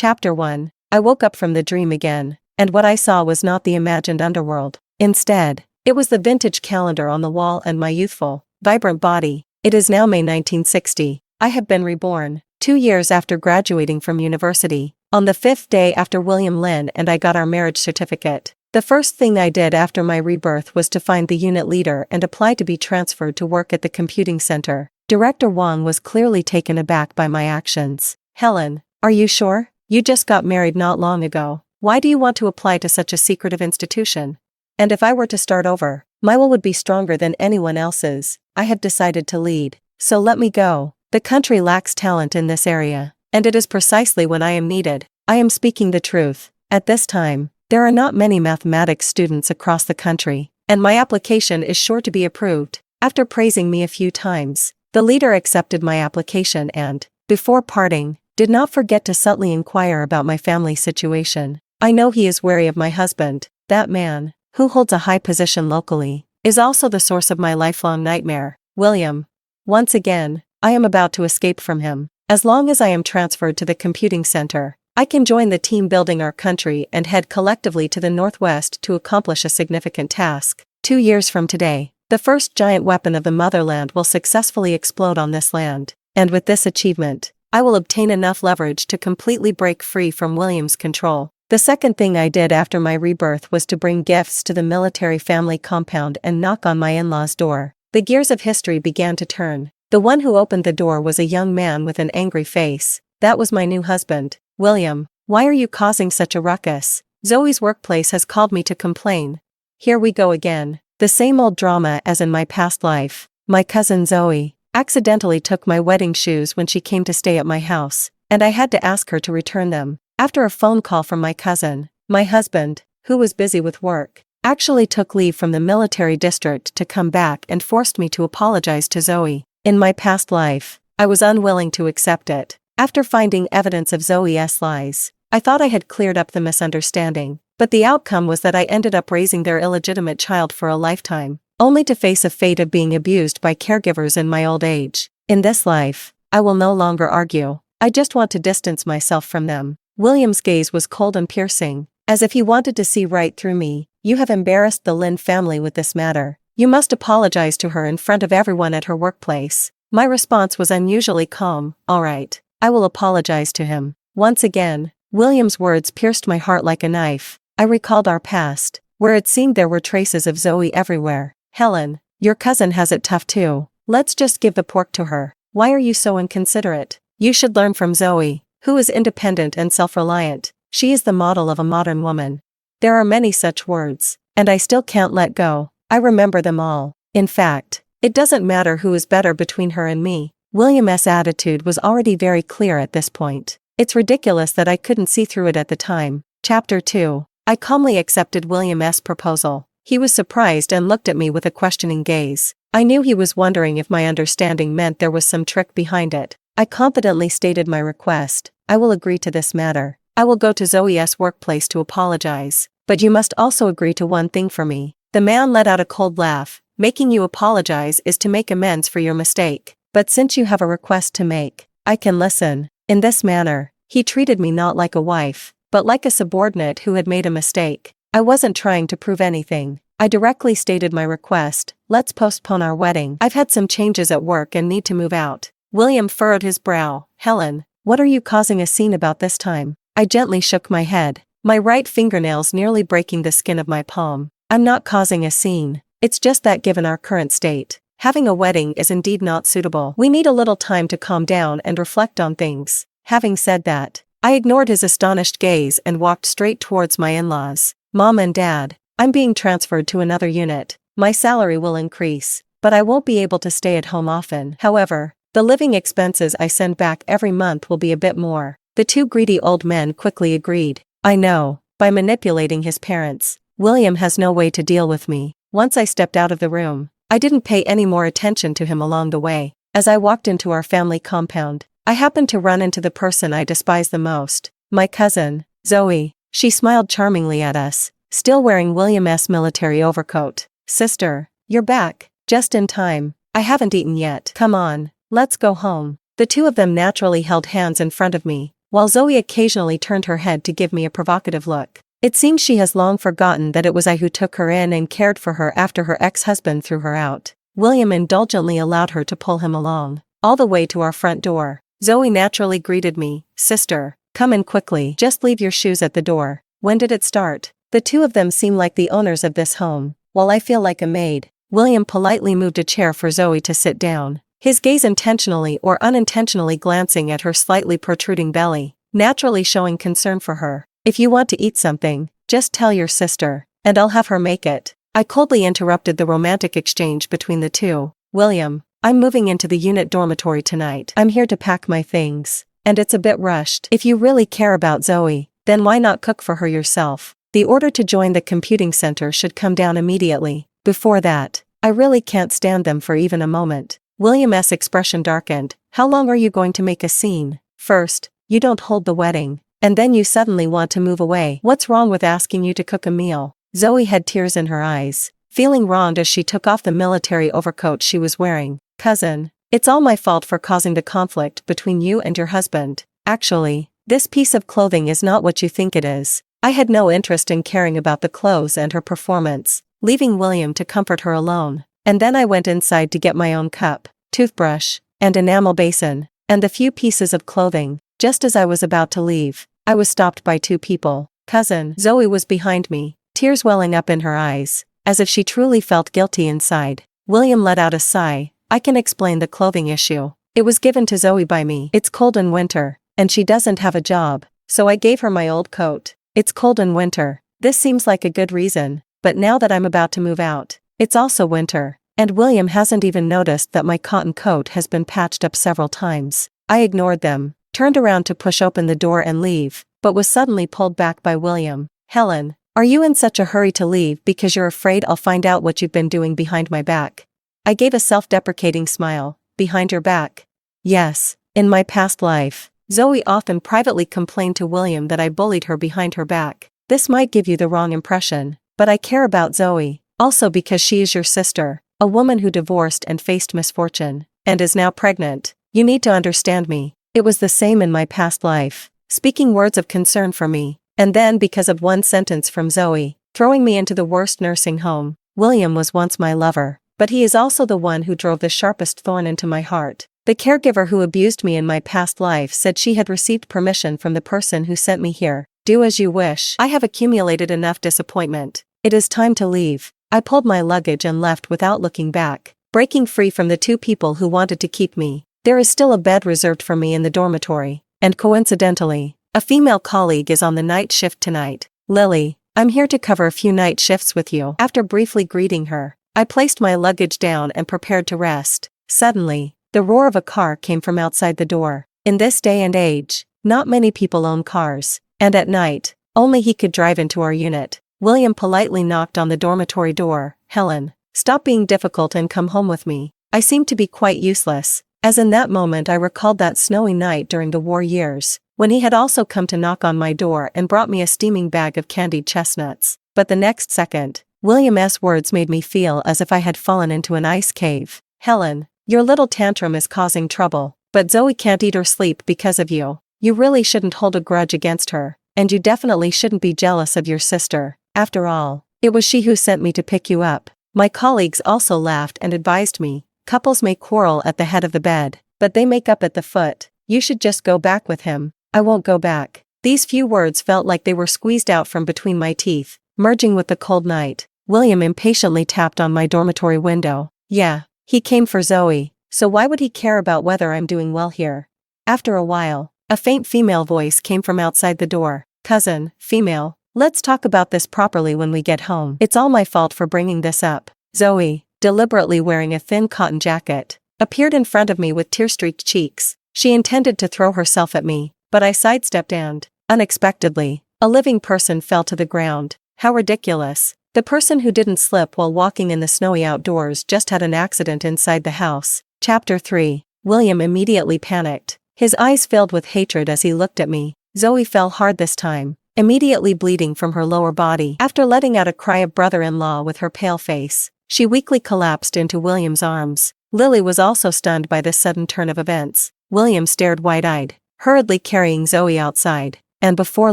Chapter 1. I woke up from the dream again, and what I saw was not the imagined underworld. Instead, it was the vintage calendar on the wall and my youthful, vibrant body. It is now May 1960. I have been reborn, 2 years after graduating from university, on the 5th day after William Lin and I got our marriage certificate. The first thing I did after my rebirth was to find the unit leader and apply to be transferred to work at the computing center. Director Wang was clearly taken aback by my actions. Helen, are you sure? You just got married not long ago. Why do you want to apply to such a secretive institution? And if I were to start over, my will would be stronger than anyone else's. I have decided to lead. So let me go. The country lacks talent in this area, and it is precisely when I am needed. I am speaking the truth. At this time, there are not many mathematics students across the country, and my application is sure to be approved. After praising me a few times, the leader accepted my application and, before parting, did not forget to subtly inquire about my family situation. I know he is wary of my husband. That man, who holds a high position locally, is also the source of my lifelong nightmare, William. Once again, I am about to escape from him. As long as I am transferred to the computing center, I can join the team building our country and head collectively to the northwest to accomplish a significant task. 2 years from today, the first giant weapon of the motherland will successfully explode on this land, and with this achievement, I will obtain enough leverage to completely break free from William's control. The second thing I did after my rebirth was to bring gifts to the military family compound and knock on my in-laws' door. The gears of history began to turn. The one who opened the door was a young man with an angry face. That was my new husband. William, why are you causing such a ruckus? Zoe's workplace has called me to complain. Here we go again. The same old drama as in my past life. My cousin Zoe accidentally took my wedding shoes when she came to stay at my house, and I had to ask her to return them. After a phone call from my cousin, my husband, who was busy with work, actually took leave from the military district to come back and forced me to apologize to Zoe. In my past life, I was unwilling to accept it. After finding evidence of Zoe's lies, I thought I had cleared up the misunderstanding, but the outcome was that I ended up raising their illegitimate child for a lifetime, only to face a fate of being abused by caregivers in my old age. In this life, I will no longer argue. I just want to distance myself from them. William's gaze was cold and piercing, as if he wanted to see right through me. You have embarrassed the Lin family with this matter. You must apologize to her in front of everyone at her workplace. My response was unusually calm. All right, I will apologize to him. Once again, William's words pierced my heart like a knife. I recalled our past, where it seemed there were traces of Zoe everywhere. Helen, your cousin has it tough too. Let's just give the pork to her. Why are you so inconsiderate? You should learn from Zoe, who is independent and self-reliant. She is the model of a modern woman. There are many such words, and I still can't let go. I remember them all. In fact, it doesn't matter who is better between her and me. William's attitude was already very clear at this point. It's ridiculous that I couldn't see through it at the time. Chapter 2. I calmly accepted William's proposal. He was surprised and looked at me with a questioning gaze. I knew he was wondering if my understanding meant there was some trick behind it. I confidently stated my request. I will agree to this matter. I will go to Zoe's workplace to apologize, but you must also agree to one thing for me. The man let out a cold laugh. Making you apologize is to make amends for your mistake. But since you have a request to make, I can listen. In this manner, he treated me not like a wife, but like a subordinate who had made a mistake. I wasn't trying to prove anything. I directly stated my request. Let's postpone our wedding. I've had some changes at work and need to move out. William furrowed his brow. Helen, what are you causing a scene about this time? I gently shook my head, my right fingernails nearly breaking the skin of my palm. I'm not causing a scene. It's just that given our current state, having a wedding is indeed not suitable. We need a little time to calm down and reflect on things. Having said that, I ignored his astonished gaze and walked straight towards my in-laws. Mom and Dad, I'm being transferred to another unit. My salary will increase, but I won't be able to stay at home often. However, the living expenses I send back every month will be a bit more. The two greedy old men quickly agreed. I know, by manipulating his parents, William has no way to deal with me. Once I stepped out of the room, I didn't pay any more attention to him along the way. As I walked into our family compound, I happened to run into the person I despise the most, my cousin, Zoe. She smiled charmingly at us, still wearing William's military overcoat. Sister, you're back, just in time. I haven't eaten yet. Come on, let's go home. The two of them naturally held hands in front of me, while Zoe occasionally turned her head to give me a provocative look. It seems she has long forgotten that it was I who took her in and cared for her after her ex-husband threw her out. William indulgently allowed her to pull him along, all the way to our front door. Zoe naturally greeted me, "Sister, come in quickly, just leave your shoes at the door." When did it start? The two of them seem like the owners of this home, while I feel like a maid. William politely moved a chair for Zoe to sit down, his gaze intentionally or unintentionally glancing at her slightly protruding belly, naturally showing concern for her. "If you want to eat something, just tell your sister, and I'll have her make it." I coldly interrupted the romantic exchange between the two. "William, I'm moving into the unit dormitory tonight. I'm here to pack my things, and it's a bit rushed. If you really care about Zoe, then why not cook for her yourself? The order to join the computing center should come down immediately. Before that, I really can't stand them for even a moment." William's expression darkened. "How long are you going to make a scene? First, you don't hold the wedding, and then you suddenly want to move away. What's wrong with asking you to cook a meal?" Zoe had tears in her eyes, feeling wronged as she took off the military overcoat she was wearing. "Cousin, it's all my fault for causing the conflict between you and your husband. Actually, this piece of clothing is not what you think it is." I had no interest in caring about the clothes and her performance, leaving William to comfort her alone. And then I went inside to get my own cup, toothbrush, and enamel basin, and the few pieces of clothing. Just as I was about to leave, I was stopped by two people. "Cousin." Zoe was behind me, tears welling up in her eyes, as if she truly felt guilty inside. William let out a sigh. "I can explain the clothing issue. It was given to Zoe by me. It's cold in winter, and she doesn't have a job, so I gave her my old coat. It's cold in winter. This seems like a good reason, but now that I'm about to move out, it's also winter, and William hasn't even noticed that my cotton coat has been patched up several times." I ignored them, turned around to push open the door and leave, but was suddenly pulled back by William. "Helen, are you in such a hurry to leave because you're afraid I'll find out what you've been doing behind my back?" I gave a self-deprecating smile. "Behind your back?" "Yes, in my past life, Zoe often privately complained to William that I bullied her behind her back. This might give you the wrong impression, but I care about Zoe, also because she is your sister, a woman who divorced and faced misfortune, and is now pregnant. You need to understand me. It was the same in my past life." Speaking words of concern for me, and then because of one sentence from Zoe, throwing me into the worst nursing home. William was once my lover, but he is also the one who drove the sharpest thorn into my heart. The caregiver who abused me in my past life said she had received permission from the person who sent me here. "Do as you wish. I have accumulated enough disappointment. It is time to leave." I pulled my luggage and left without looking back, breaking free from the two people who wanted to keep me. There is still a bed reserved for me in the dormitory, and coincidentally, a female colleague is on the night shift tonight. "Lily, I'm here to cover a few night shifts with you." After briefly greeting her, I placed my luggage down and prepared to rest. Suddenly, the roar of a car came from outside the door. In this day and age, not many people own cars, and at night, only he could drive into our unit. William politely knocked on the dormitory door. "Helen, stop being difficult and come home with me." I seemed to be quite useless, as in that moment I recalled that snowy night during the war years, when he had also come to knock on my door and brought me a steaming bag of candied chestnuts. But the next second, William's words made me feel as if I had fallen into an ice cave. "Helen, your little tantrum is causing trouble, but Zoe can't eat or sleep because of you. You really shouldn't hold a grudge against her, and you definitely shouldn't be jealous of your sister. After all, it was she who sent me to pick you up." My colleagues also laughed and advised me, "Couples may quarrel at the head of the bed, but they make up at the foot. You should just go back with him." "I won't go back." These few words felt like they were squeezed out from between my teeth, merging with the cold night. William impatiently tapped on my dormitory window. "Yeah, he came for Zoe, so why would he care about whether I'm doing well here?" After a while, a faint female voice came from outside the door. "Cousin, female, let's talk about this properly when we get home. It's all my fault for bringing this up." Zoe, deliberately wearing a thin cotton jacket, appeared in front of me with tear-streaked cheeks. She intended to throw herself at me, but I sidestepped and, unexpectedly, a living person fell to the ground. How ridiculous. The person who didn't slip while walking in the snowy outdoors just had an accident inside the house. Chapter 3. William immediately panicked. His eyes filled with hatred as he looked at me. Zoe fell hard this time, immediately bleeding from her lower body. After letting out a cry of brother-in-law with her pale face, she weakly collapsed into William's arms. Lily was also stunned by this sudden turn of events. William stared wide-eyed. hurriedly carrying Zoe outside, and before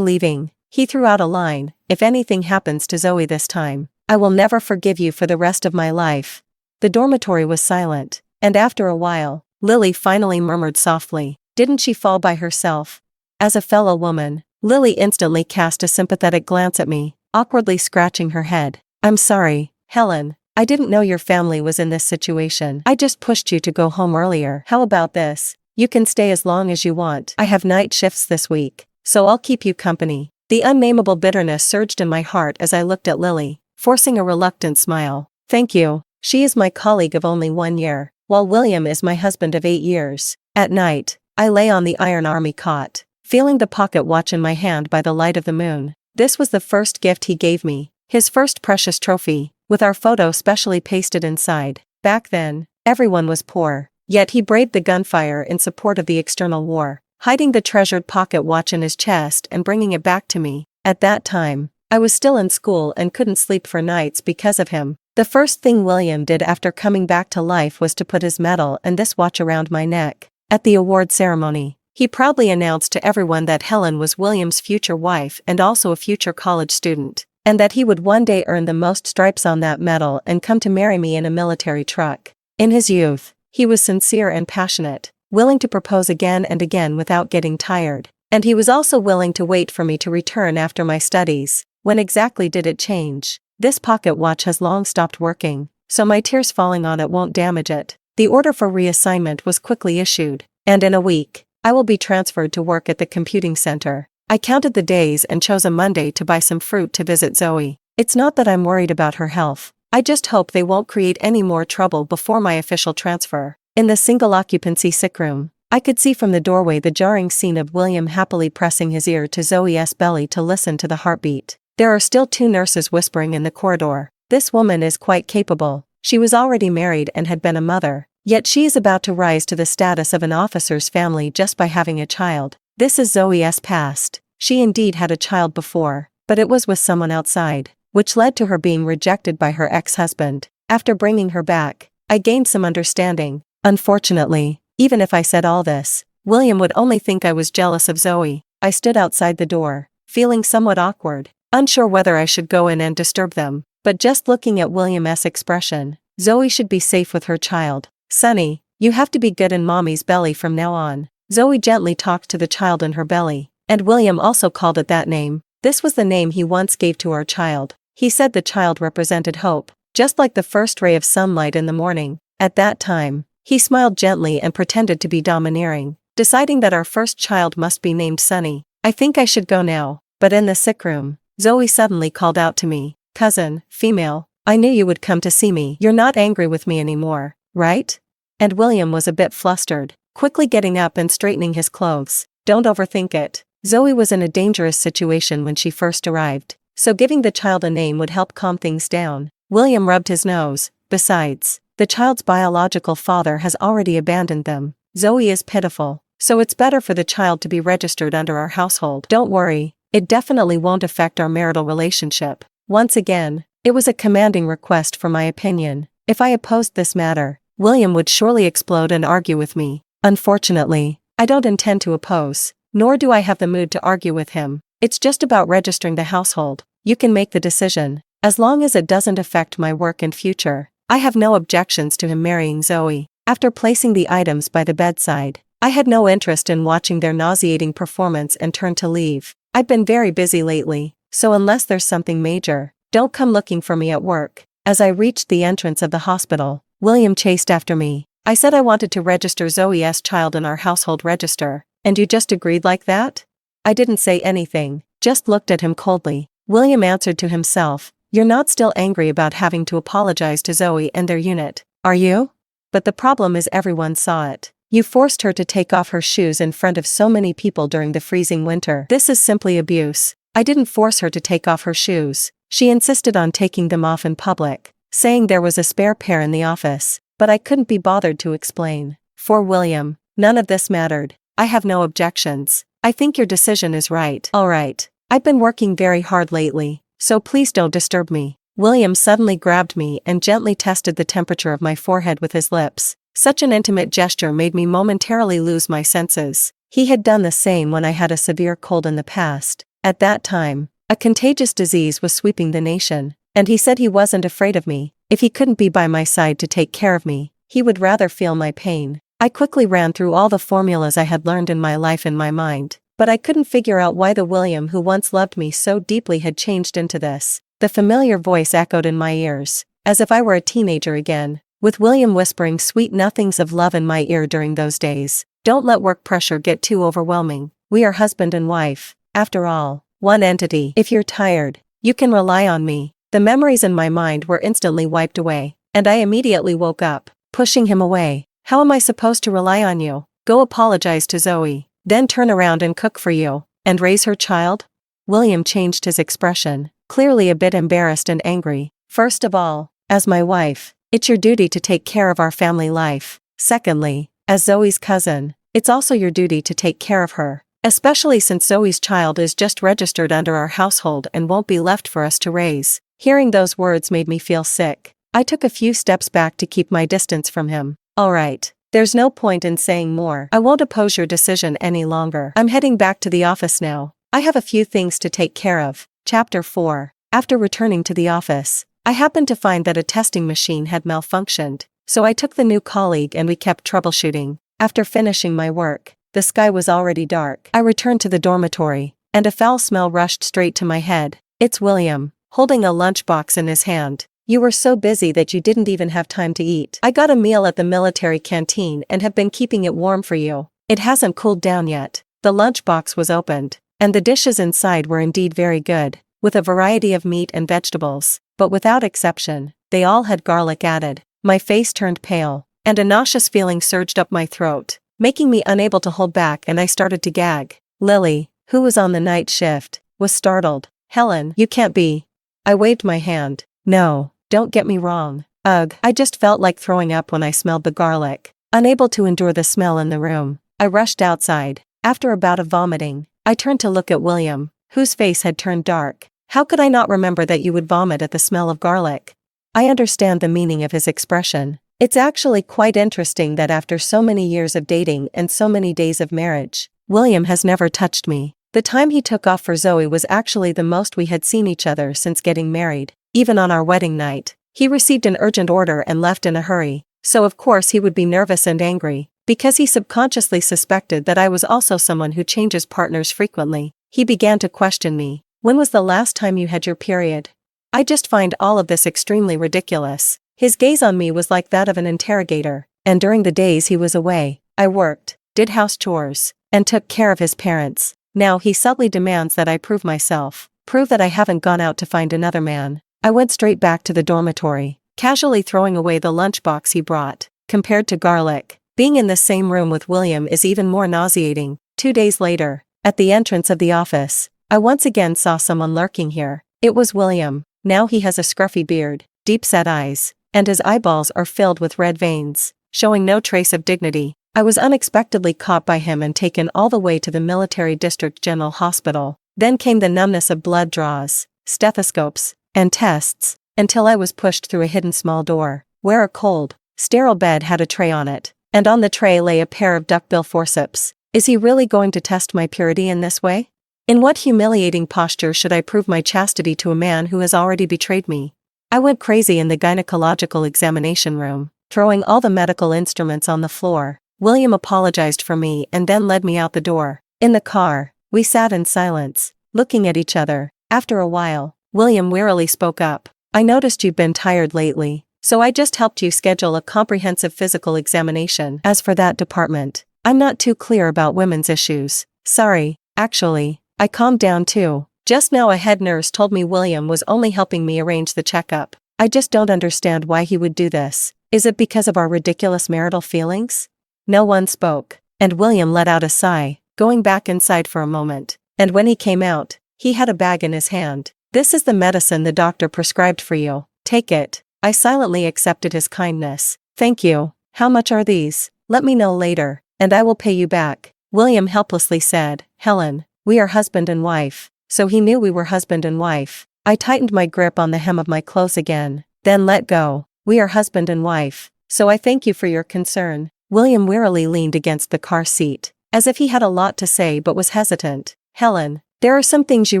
leaving, he threw out a line, "If anything happens to Zoe this time, I will never forgive you for the rest of my life." The dormitory was silent, and after a while, Lily finally murmured softly, "Didn't she fall by herself?" As a fellow woman, Lily instantly cast a sympathetic glance at me, awkwardly scratching her head. "I'm sorry, Helen. I didn't know your family was in this situation. I just pushed you to go home earlier. How about this? You can stay as long as you want. I have night shifts this week, so I'll keep you company." The unnameable bitterness surged in my heart as I looked at Lily, forcing a reluctant smile. "Thank you. She is my colleague of only 1 year, while William is my husband of 8 years. At night, I lay on the Iron Army cot, feeling the pocket watch in my hand by the light of the moon. This was the first gift he gave me, his first precious trophy, with our photo specially pasted inside. Back then, everyone was poor, yet he braved the gunfire in support of the external war, hiding the treasured pocket watch in his chest and bringing it back to me. At that time, I was still in school and couldn't sleep for nights because of him. The first thing William did after coming back to life was to put his medal and this watch around my neck. At the award ceremony, he proudly announced to everyone that Helen was William's future wife and also a future college student, and that he would one day earn the most stripes on that medal and come to marry me in a military truck. In his youth, he was sincere and passionate, willing to propose again and again without getting tired, and he was also willing to wait for me to return after my studies. When exactly did it change? This pocket watch has long stopped working, so my tears falling on it won't damage it. The order for reassignment was quickly issued, and in a week, I will be transferred to work at the computing center. I counted the days and chose a Monday to buy some fruit to visit Zoe. It's not that I'm worried about her health, I just hope they won't create any more trouble before my official transfer. In the single-occupancy sick room, I could see from the doorway the jarring scene of William happily pressing his ear to Zoe's belly to listen to the heartbeat. There are still 2 nurses whispering in the corridor. This woman is quite capable. She was already married and had been a mother, yet she is about to rise to the status of an officer's family just by having a child. This is Zoe's past. She indeed had a child before, but it was with someone outside, which led to her being rejected by her ex-husband. After bringing her back, I gained some understanding. Unfortunately, even if I said all this, William would only think I was jealous of Zoe. I stood outside the door, feeling somewhat awkward, unsure whether I should go in and disturb them, but just looking at William's expression, Zoe should be safe with her child. "Sonny, you have to be good in mommy's belly from now on." Zoe gently talked to the child in her belly, and William also called it that name. This was the name he once gave to our child. He said the child represented hope, just like the first ray of sunlight in the morning. At that time, he smiled gently and pretended to be domineering, deciding that our first child must be named Sonny. I think I should go now, but in the sick room, Zoe suddenly called out to me, "Cousin, female, I knew you would come to see me. You're not angry with me anymore, right?" And William was a bit flustered, quickly getting up and straightening his clothes. "Don't overthink it." Zoe was in a dangerous situation when she first arrived, so giving the child a name would help calm things down. William rubbed his nose. "Besides, the child's biological father has already abandoned them. Zoe is pitiful, so it's better for the child to be registered under our household. Don't worry, it definitely won't affect our marital relationship." Once again, it was a commanding request for my opinion. If I opposed this matter, William would surely explode and argue with me. Unfortunately, I don't intend to oppose, nor do I have the mood to argue with him. It's just about registering the household. You can make the decision. As long as it doesn't affect my work and future, I have no objections to him marrying Zoe. After placing the items by the bedside, I had no interest in watching their nauseating performance and turned to leave. I've been very busy lately, so unless there's something major, don't come looking for me at work. As I reached the entrance of the hospital, William chased after me. "I said I wanted to register Zoe's child in our household register, and you just agreed like that?" I didn't say anything, just looked at him coldly. William answered to himself, "You're not still angry about having to apologize to Zoe and their unit, are you? But the problem is everyone saw it. You forced her to take off her shoes in front of so many people during the freezing winter. This is simply abuse." I didn't force her to take off her shoes. She insisted on taking them off in public, saying there was a spare pair in the office, but I couldn't be bothered to explain. For William, none of this mattered. "I have no objections. I think your decision is right." "All right. I've been working very hard lately, so please don't disturb me." William suddenly grabbed me and gently tested the temperature of my forehead with his lips. Such an intimate gesture made me momentarily lose my senses. He had done the same when I had a severe cold in the past. At that time, a contagious disease was sweeping the nation, and he said he wasn't afraid of me. If he couldn't be by my side to take care of me, he would rather feel my pain. I quickly ran through all the formulas I had learned in my life in my mind, but I couldn't figure out why the William who once loved me so deeply had changed into this. The familiar voice echoed in my ears, as if I were a teenager again, with William whispering sweet nothings of love in my ear during those days. Don't let work pressure get too overwhelming. We are husband and wife, after all, one entity. If you're tired, you can rely on me. The memories in my mind were instantly wiped away, and I immediately woke up, pushing him away. How am I supposed to rely on you? Go apologize to Zoe, then turn around and cook for you, and raise her child? William changed his expression, clearly a bit embarrassed and angry. First of all, as my wife, it's your duty to take care of our family life. Secondly, as Zoe's cousin, it's also your duty to take care of her, especially since Zoe's child is just registered under our household and won't be left for us to raise. Hearing those words made me feel sick. I took a few steps back to keep my distance from him. All right, there's no point in saying more. I won't oppose your decision any longer. I'm heading back to the office now. I have a few things to take care of. Chapter 4. After returning to the office, I happened to find that a testing machine had malfunctioned, so I took the new colleague and we kept troubleshooting. After finishing my work, the sky was already dark. I returned to the dormitory, and a foul smell rushed straight to my head. It's William, holding a lunchbox in his hand. You were so busy that you didn't even have time to eat. I got a meal at the military canteen and have been keeping it warm for you. It hasn't cooled down yet. The lunchbox was opened, and the dishes inside were indeed very good, with a variety of meat and vegetables, but without exception, they all had garlic added. My face turned pale, and a nauseous feeling surged up my throat, making me unable to hold back, and I started to gag. Lily, who was on the night shift, was startled. Helen, you can't be. I waved my hand. No, don't get me wrong. Ugh, I just felt like throwing up when I smelled the garlic. Unable to endure the smell in the room, I rushed outside. After a bout of vomiting, I turned to look at William, whose face had turned dark. How could I not remember that you would vomit at the smell of garlic? I understand the meaning of his expression. It's actually quite interesting that after so many years of dating and so many days of marriage, William has never touched me. The time he took off for Zoe was actually the most we had seen each other since getting married. Even on our wedding night, he received an urgent order and left in a hurry, so of course he would be nervous and angry, because he subconsciously suspected that I was also someone who changes partners frequently. He began to question me. When was the last time you had your period? I just find all of this extremely ridiculous. His gaze on me was like that of an interrogator, and during the days he was away, I worked, did house chores, and took care of his parents. Now he subtly demands that I prove myself, prove that I haven't gone out to find another man. I went straight back to the dormitory, casually throwing away the lunchbox he brought. Compared to garlic, being in the same room with William is even more nauseating. 2 days later, at the entrance of the office, I once again saw someone lurking here. It was William. Now he has a scruffy beard, deep-set eyes, and his eyeballs are filled with red veins, showing no trace of dignity. I was unexpectedly caught by him and taken all the way to the Military District General Hospital. Then came the numbness of blood draws, stethoscopes, and tests, until I was pushed through a hidden small door, where a cold, sterile bed had a tray on it, and on the tray lay a pair of duckbill forceps. Is he really going to test my purity in this way? In what humiliating posture should I prove my chastity to a man who has already betrayed me? I went crazy in the gynecological examination room, throwing all the medical instruments on the floor. William apologized for me and then led me out the door. In the car, we sat in silence, looking at each other. After a while, William wearily spoke up. I noticed you've been tired lately, so I just helped you schedule a comprehensive physical examination. As for that department, I'm not too clear about women's issues. Sorry, actually, I calmed down too. Just now a head nurse told me William was only helping me arrange the checkup. I just don't understand why he would do this. Is it because of our ridiculous marital feelings? No one spoke, and William let out a sigh, going back inside for a moment, and when he came out, he had a bag in his hand. This is the medicine the doctor prescribed for you. Take it. I silently accepted his kindness. Thank you. How much are these? Let me know later, and I will pay you back. William helplessly said, Helen, we are husband and wife. So he knew we were husband and wife. I tightened my grip on the hem of my clothes again, then let go. We are husband and wife, so I thank you for your concern. William wearily leaned against the car seat, as if he had a lot to say but was hesitant. Helen, there are some things you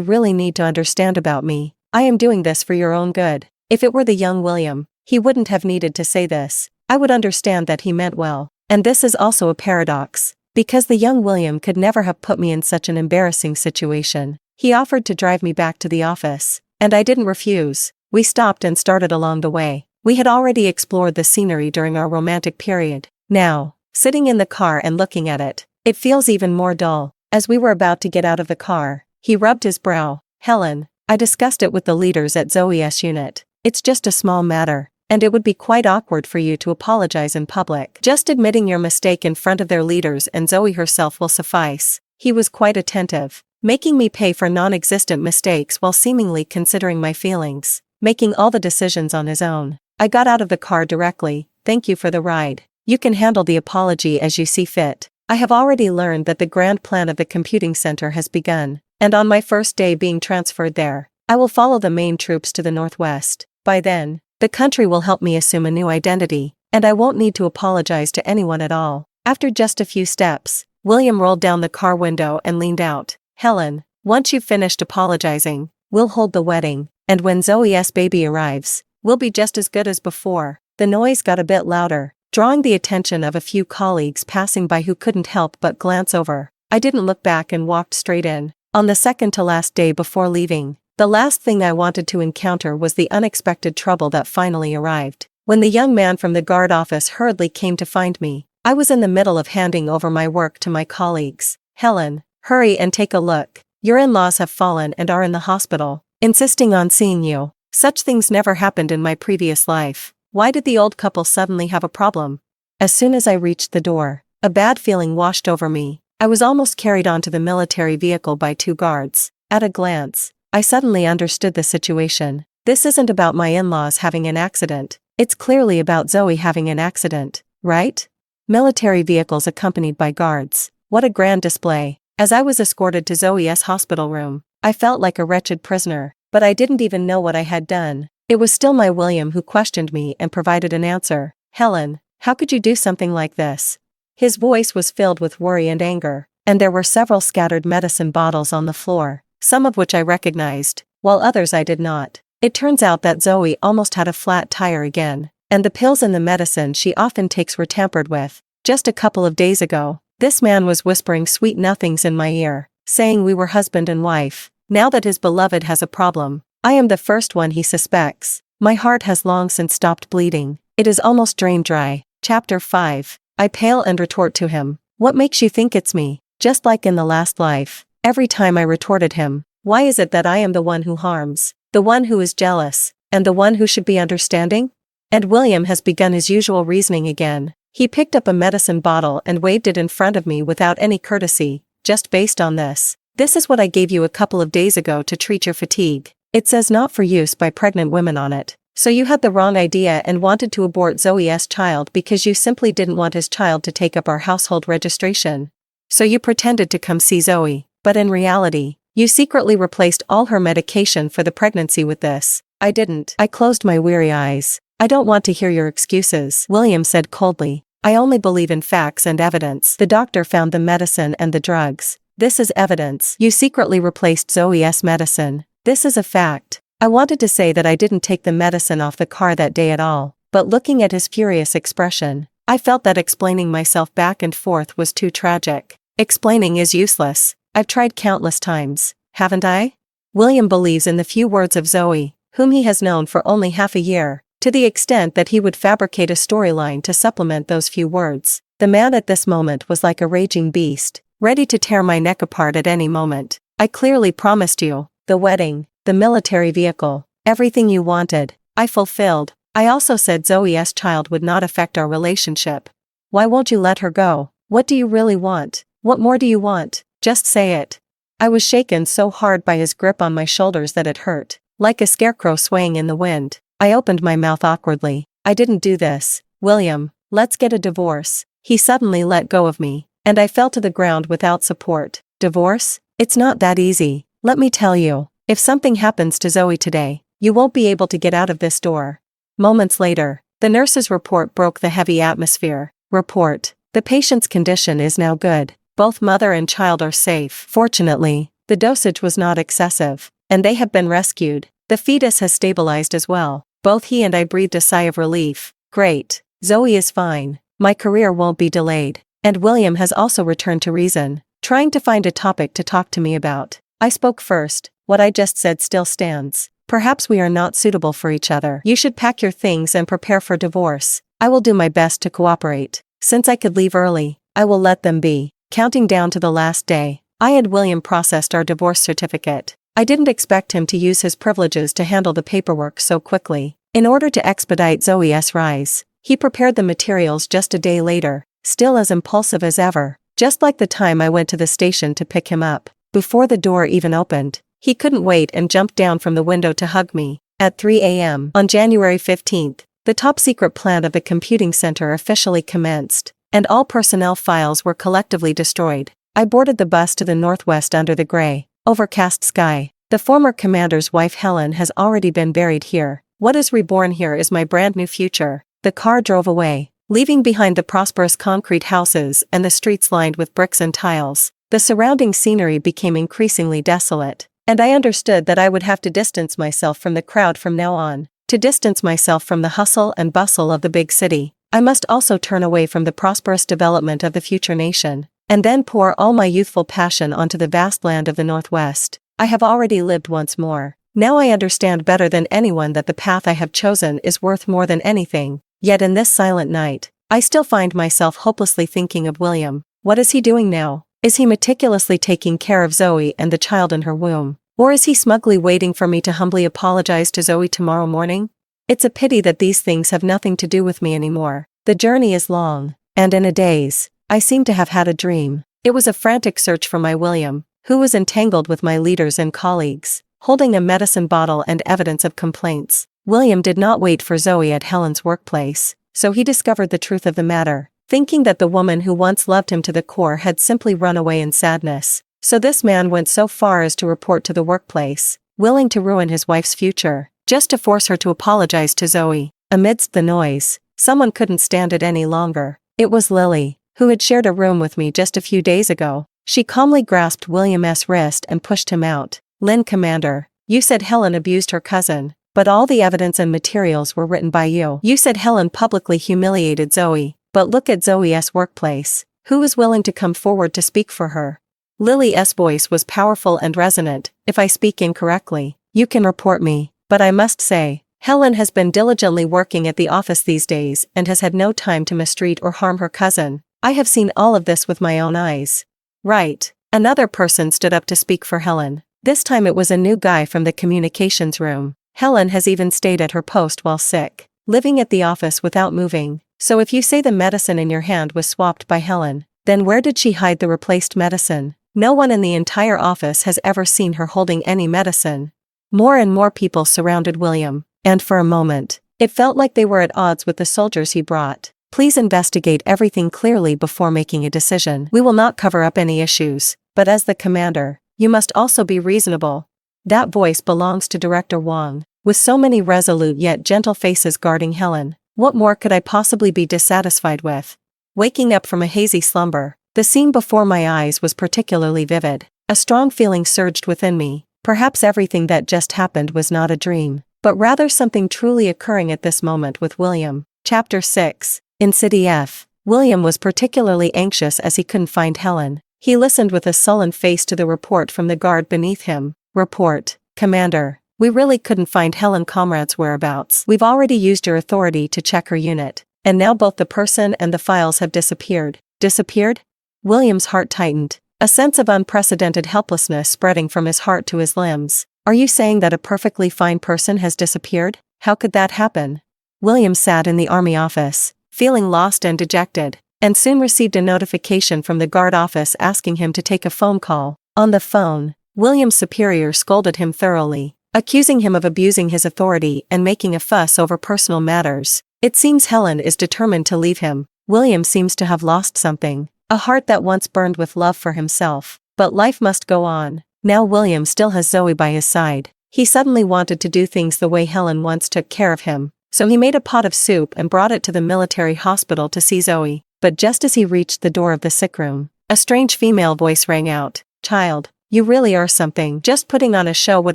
really need to understand about me. I am doing this for your own good. If it were the young William, he wouldn't have needed to say this. I would understand that he meant well. And this is also a paradox, because the young William could never have put me in such an embarrassing situation. He offered to drive me back to the office, and I didn't refuse. We stopped and started along the way. We had already explored the scenery during our romantic period. Now, sitting in the car and looking at it, it feels even more dull. As we were about to get out of the car, he rubbed his brow. Helen, I discussed it with the leaders at Zoe's unit. It's just a small matter, and it would be quite awkward for you to apologize in public. Just admitting your mistake in front of their leaders and Zoe herself will suffice. He was quite attentive, making me pay for non-existent mistakes while seemingly considering my feelings, making all the decisions on his own. I got out of the car directly. Thank you for the ride. You can handle the apology as you see fit. I have already learned that the grand plan of the computing center has begun, and on my first day being transferred there, I will follow the main troops to the northwest. By then, the country will help me assume a new identity, and I won't need to apologize to anyone at all. After just a few steps, William rolled down the car window and leaned out. Helen, once you've finished apologizing, we'll hold the wedding, and when Zoe's baby arrives, we'll be just as good as before. The noise got a bit louder, drawing the attention of a few colleagues passing by who couldn't help but glance over. I didn't look back and walked straight in. On the second to last day before leaving, the last thing I wanted to encounter was the unexpected trouble that finally arrived. When the young man from the guard office hurriedly came to find me, I was in the middle of handing over my work to my colleagues. Helen, hurry and take a look. Your in-laws have fallen and are in the hospital, insisting on seeing you. Such things never happened in my previous life. Why did the old couple suddenly have a problem? As soon as I reached the door, a bad feeling washed over me. I was almost carried onto the military vehicle by two guards. At a glance, I suddenly understood the situation. This isn't about my in-laws having an accident. It's clearly about Zoe having an accident, right? Military vehicles accompanied by guards. What a grand display. As I was escorted to Zoe's hospital room, I felt like a wretched prisoner, but I didn't even know what I had done. It was still my William who questioned me and provided an answer. Helen, how could you do something like this? His voice was filled with worry and anger, and there were several scattered medicine bottles on the floor, some of which I recognized, while others I did not. It turns out that Zoe almost had a flat tire again, and the pills and the medicine she often takes were tampered with. Just a couple of days ago, this man was whispering sweet nothings in my ear, saying we were husband and wife. Now that his beloved has a problem, I am the first one he suspects. My heart has long since stopped bleeding. It is almost drained dry. Chapter 5. I pale and retort to him. What makes you think it's me? Just like in the last life, every time I retorted him, why is it that I am the one who harms, the one who is jealous, and the one who should be understanding? And William has begun his usual reasoning again. He picked up a medicine bottle and waved it in front of me without any courtesy, just based on this. This is what I gave you a couple of days ago to treat your fatigue. It says not for use by pregnant women on it. So you had the wrong idea and wanted to abort Zoe's child because you simply didn't want his child to take up our household registration. So you pretended to come see Zoe, but in reality, you secretly replaced all her medication for the pregnancy with this. I didn't. I closed my weary eyes. I don't want to hear your excuses, William said coldly. I only believe in facts and evidence. The doctor found the medicine and the drugs. This is evidence. You secretly replaced Zoe's medicine. This is a fact. I wanted to say that I didn't take the medicine off the car that day at all, but looking at his furious expression, I felt that explaining myself back and forth was too tragic. Explaining is useless. I've tried countless times, haven't I? William believes in the few words of Zoe, whom he has known for only half a year, to the extent that he would fabricate a storyline to supplement those few words. The man at this moment was like a raging beast, ready to tear my neck apart at any moment. I clearly promised you, the wedding, the military vehicle, everything you wanted, I fulfilled. I also said Zoe's child would not affect our relationship. Why won't you let her go? What do you really want? What more do you want? Just say it. I was shaken so hard by his grip on my shoulders that it hurt, like a scarecrow swaying in the wind. I opened my mouth awkwardly. I didn't do this. William, let's get a divorce. He suddenly let go of me, and I fell to the ground without support. Divorce? It's not that easy. Let me tell you. If something happens to Zoe today, you won't be able to get out of this door. Moments later, the nurse's report broke the heavy atmosphere. Report. The patient's condition is now good. Both mother and child are safe. Fortunately, the dosage was not excessive, and they have been rescued. The fetus has stabilized as well. Both he and I breathed a sigh of relief. Great. Zoe is fine. My career won't be delayed. And William has also returned to reason, trying to find a topic to talk to me about. I spoke first. What I just said still stands. Perhaps we are not suitable for each other. You should pack your things and prepare for divorce. I will do my best to cooperate. Since I could leave early, I will let them be. Counting down to the last day, I and William processed our divorce certificate. I didn't expect him to use his privileges to handle the paperwork so quickly. In order to expedite Zoe's rise, he prepared the materials just a day later, still as impulsive as ever, just like the time I went to the station to pick him up. Before the door even opened, he couldn't wait and jumped down from the window to hug me. At 3 a.m. on January 15th, the top-secret plan of the computing center officially commenced, and all personnel files were collectively destroyed. I boarded the bus to the northwest under the gray, overcast sky. The former commander's wife Helen has already been buried here. What is reborn here is my brand new future. The car drove away, leaving behind the prosperous concrete houses and the streets lined with bricks and tiles. The surrounding scenery became increasingly desolate, and I understood that I would have to distance myself from the crowd from now on. To distance myself from the hustle and bustle of the big city, I must also turn away from the prosperous development of the future nation, and then pour all my youthful passion onto the vast land of the Northwest. I have already lived once more. Now I understand better than anyone that the path I have chosen is worth more than anything. Yet in this silent night, I still find myself hopelessly thinking of William. What is he doing now? Is he meticulously taking care of Zoe and the child in her womb? Or is he smugly waiting for me to humbly apologize to Zoe tomorrow morning? It's a pity that these things have nothing to do with me anymore. The journey is long, and in a daze, I seem to have had a dream. It was a frantic search for my William, who was entangled with my leaders and colleagues, holding a medicine bottle and evidence of complaints. William did not wait for Zoe at Helen's workplace, so he discovered the truth of the matter, thinking that the woman who once loved him to the core had simply run away in sadness. So this man went so far as to report to the workplace, willing to ruin his wife's future, just to force her to apologize to Zoe. Amidst the noise, someone couldn't stand it any longer. It was Lily, who had shared a room with me just a few days ago. She calmly grasped William's wrist and pushed him out. Lin, Commander, you said Helen abused her cousin, but all the evidence and materials were written by you. You said Helen publicly humiliated Zoe, but look at Zoe's workplace. Who is willing to come forward to speak for her? Lily's voice was powerful and resonant. If I speak incorrectly, you can report me, but I must say, Helen has been diligently working at the office these days and has had no time to mistreat or harm her cousin. I have seen all of this with my own eyes. Right. Another person stood up to speak for Helen. This time it was a new guy from the communications room. Helen has even stayed at her post while sick, living at the office without moving. So if you say the medicine in your hand was swapped by Helen, then where did she hide the replaced medicine? No one in the entire office has ever seen her holding any medicine. More and more people surrounded William, and for a moment, it felt like they were at odds with the soldiers he brought. Please investigate everything clearly before making a decision. We will not cover up any issues, but as the commander, you must also be reasonable. That voice belongs to Director Wang. With so many resolute yet gentle faces guarding Helen, what more could I possibly be dissatisfied with? Waking up from a hazy slumber, the scene before my eyes was particularly vivid. A strong feeling surged within me. Perhaps everything that just happened was not a dream, but rather something truly occurring at this moment with William. Chapter 6. In City F, William was particularly anxious as he couldn't find Helen. He listened with a sullen face to the report from the guard beneath him. Report, Commander. We really couldn't find Helen Comrade's whereabouts. We've already used your authority to check her unit, and now both the person and the files have disappeared. Disappeared? William's heart tightened, a sense of unprecedented helplessness spreading from his heart to his limbs. Are you saying that a perfectly fine person has disappeared? How could that happen? William sat in the army office, feeling lost and dejected, and soon received a notification from the guard office asking him to take a phone call. On the phone, William's superior scolded him thoroughly, accusing him of abusing his authority and making a fuss over personal matters. It seems Helen is determined to leave him. William seems to have lost something, a heart that once burned with love for himself. But life must go on. Now William still has Zoe by his side. He suddenly wanted to do things the way Helen once took care of him, so he made a pot of soup and brought it to the military hospital to see Zoe. But just as he reached the door of the sick room, A strange female voice rang out. Child, you really are something. Just putting on a show would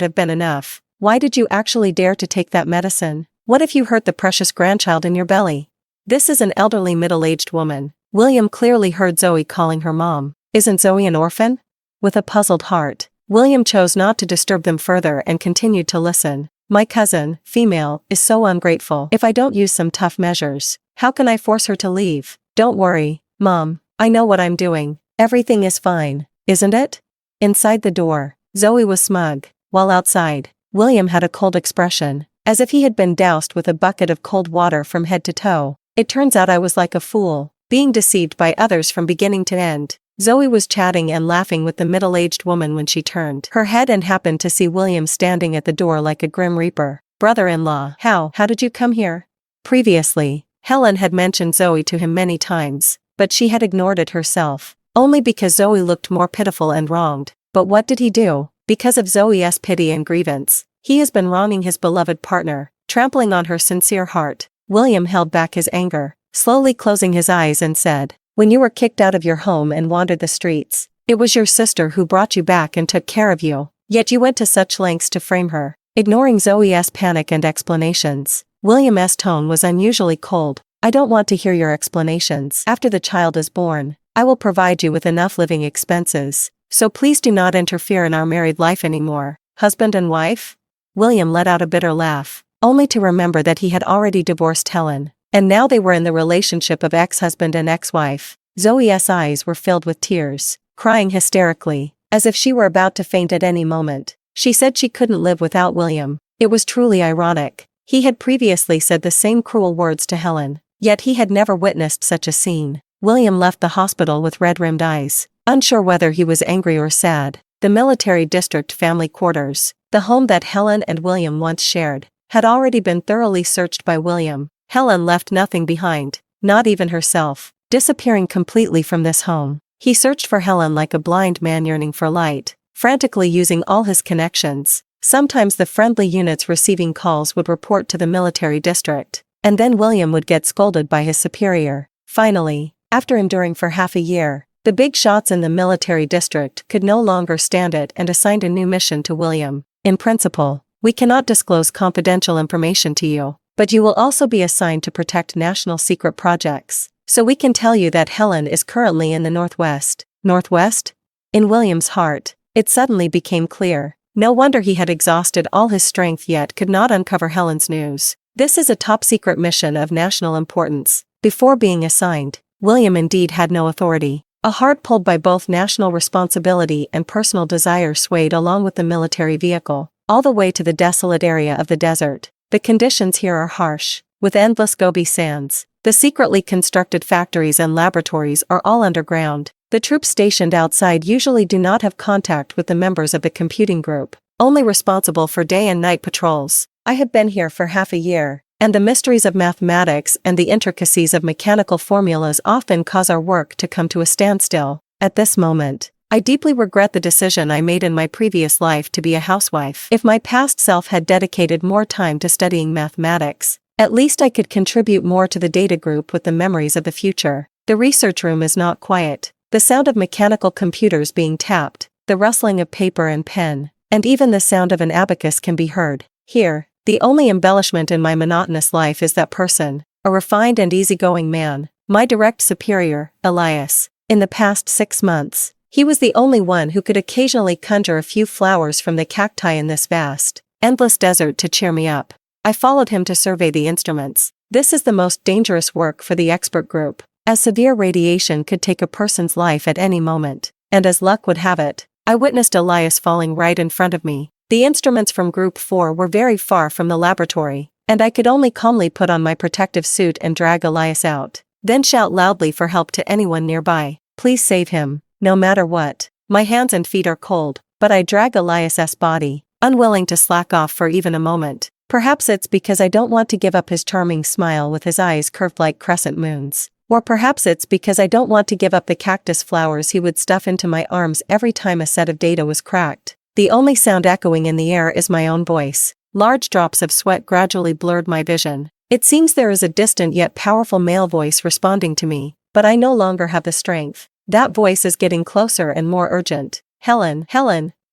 have been enough. Why did you actually dare to take that medicine? What if you hurt the precious grandchild in your belly? This is an elderly middle-aged woman. William clearly heard Zoe calling her mom. Isn't Zoe an orphan? With a puzzled heart, William chose not to disturb them further and continued to listen. My cousin, female, is so ungrateful. If I don't use some tough measures, how can I force her to leave? Don't worry, Mom. I know what I'm doing. Everything is fine, isn't it? Inside the door, Zoe was smug, while outside, William had a cold expression, as if he had been doused with a bucket of cold water from head to toe. It turns out I was like a fool, being deceived by others from beginning to end. Zoe was chatting and laughing with the middle-aged woman when she turned her head and happened to see William standing at the door like a grim reaper. Brother-in-law, how did you come here? Previously, Helen had mentioned Zoe to him many times, but she had ignored it herself, only because Zoe looked more pitiful and wronged. But what did he do? Because of Zoe's pity and grievance, he has been wronging his beloved partner, trampling on her sincere heart. William held back his anger, slowly closing his eyes and said, when you were kicked out of your home and wandered the streets, it was your sister who brought you back and took care of you, yet you went to such lengths to frame her. Ignoring Zoe's panic and explanations, William's tone was unusually cold. I don't want to hear your explanations. After the child is born, I will provide you with enough living expenses, so please do not interfere in our married life anymore. Husband and wife? William let out a bitter laugh, only to remember that he had already divorced Helen, and now they were in the relationship of ex-husband and ex-wife. Zoe's eyes were filled with tears, crying hysterically, as if she were about to faint at any moment. She said she couldn't live without William. It was truly ironic. He had previously said the same cruel words to Helen, yet he had never witnessed such a scene. William left the hospital with red-rimmed eyes, unsure whether he was angry or sad. The military district family quarters, the home that Helen and William once shared, had already been thoroughly searched by William. Helen left nothing behind, not even herself, disappearing completely from this home. He searched for Helen like a blind man yearning for light, frantically using all his connections. Sometimes the friendly units receiving calls would report to the military district, and then William would get scolded by his superior. Finally, after enduring for half a year, the big shots in the military district could no longer stand it and assigned a new mission to William. In principle, we cannot disclose confidential information to you, but you will also be assigned to protect national secret projects. So we can tell you that Helen is currently in the Northwest. Northwest? In William's heart, it suddenly became clear. No wonder he had exhausted all his strength yet could not uncover Helen's news. This is a top-secret mission of national importance. Before being assigned, William indeed had no authority. A heart pulled by both national responsibility and personal desire swayed along with the military vehicle, all the way to the desolate area of the desert. The conditions here are harsh, with endless Gobi sands. The secretly constructed factories and laboratories are all underground. The troops stationed outside usually do not have contact with the members of the computing group, only responsible for day and night patrols. I have been here for half a year, and the mysteries of mathematics and the intricacies of mechanical formulas often cause our work to come to a standstill. At this moment, I deeply regret the decision I made in my previous life to be a housewife. If my past self had dedicated more time to studying mathematics, at least I could contribute more to the data group with the memories of the future. The research room is not quiet. The sound of mechanical computers being tapped, the rustling of paper and pen, and even the sound of an abacus can be heard. Here, the only embellishment in my monotonous life is that person, a refined and easygoing man, my direct superior, Elias. In the past 6 months, he was the only one who could occasionally conjure a few flowers from the cacti in this vast, endless desert to cheer me up. I followed him to survey the instruments. This is the most dangerous work for the expert group, as severe radiation could take a person's life at any moment, and as luck would have it, I witnessed Elias falling right in front of me. The instruments from Group 4 were very far from the laboratory, and I could only calmly put on my protective suit and drag Elias out, then shout loudly for help to anyone nearby. Please save him, no matter what. My hands and feet are cold, but I drag Elias's body, unwilling to slack off for even a moment. Perhaps it's because I don't want to give up his charming smile with his eyes curved like crescent moons. Or perhaps it's because I don't want to give up the cactus flowers he would stuff into my arms every time a set of data was cracked. The only sound echoing in the air is my own voice. Large drops of sweat gradually blurred my vision. It seems there is a distant yet powerful male voice responding to me, but I no longer have the strength. That voice is getting closer and more urgent. Helen,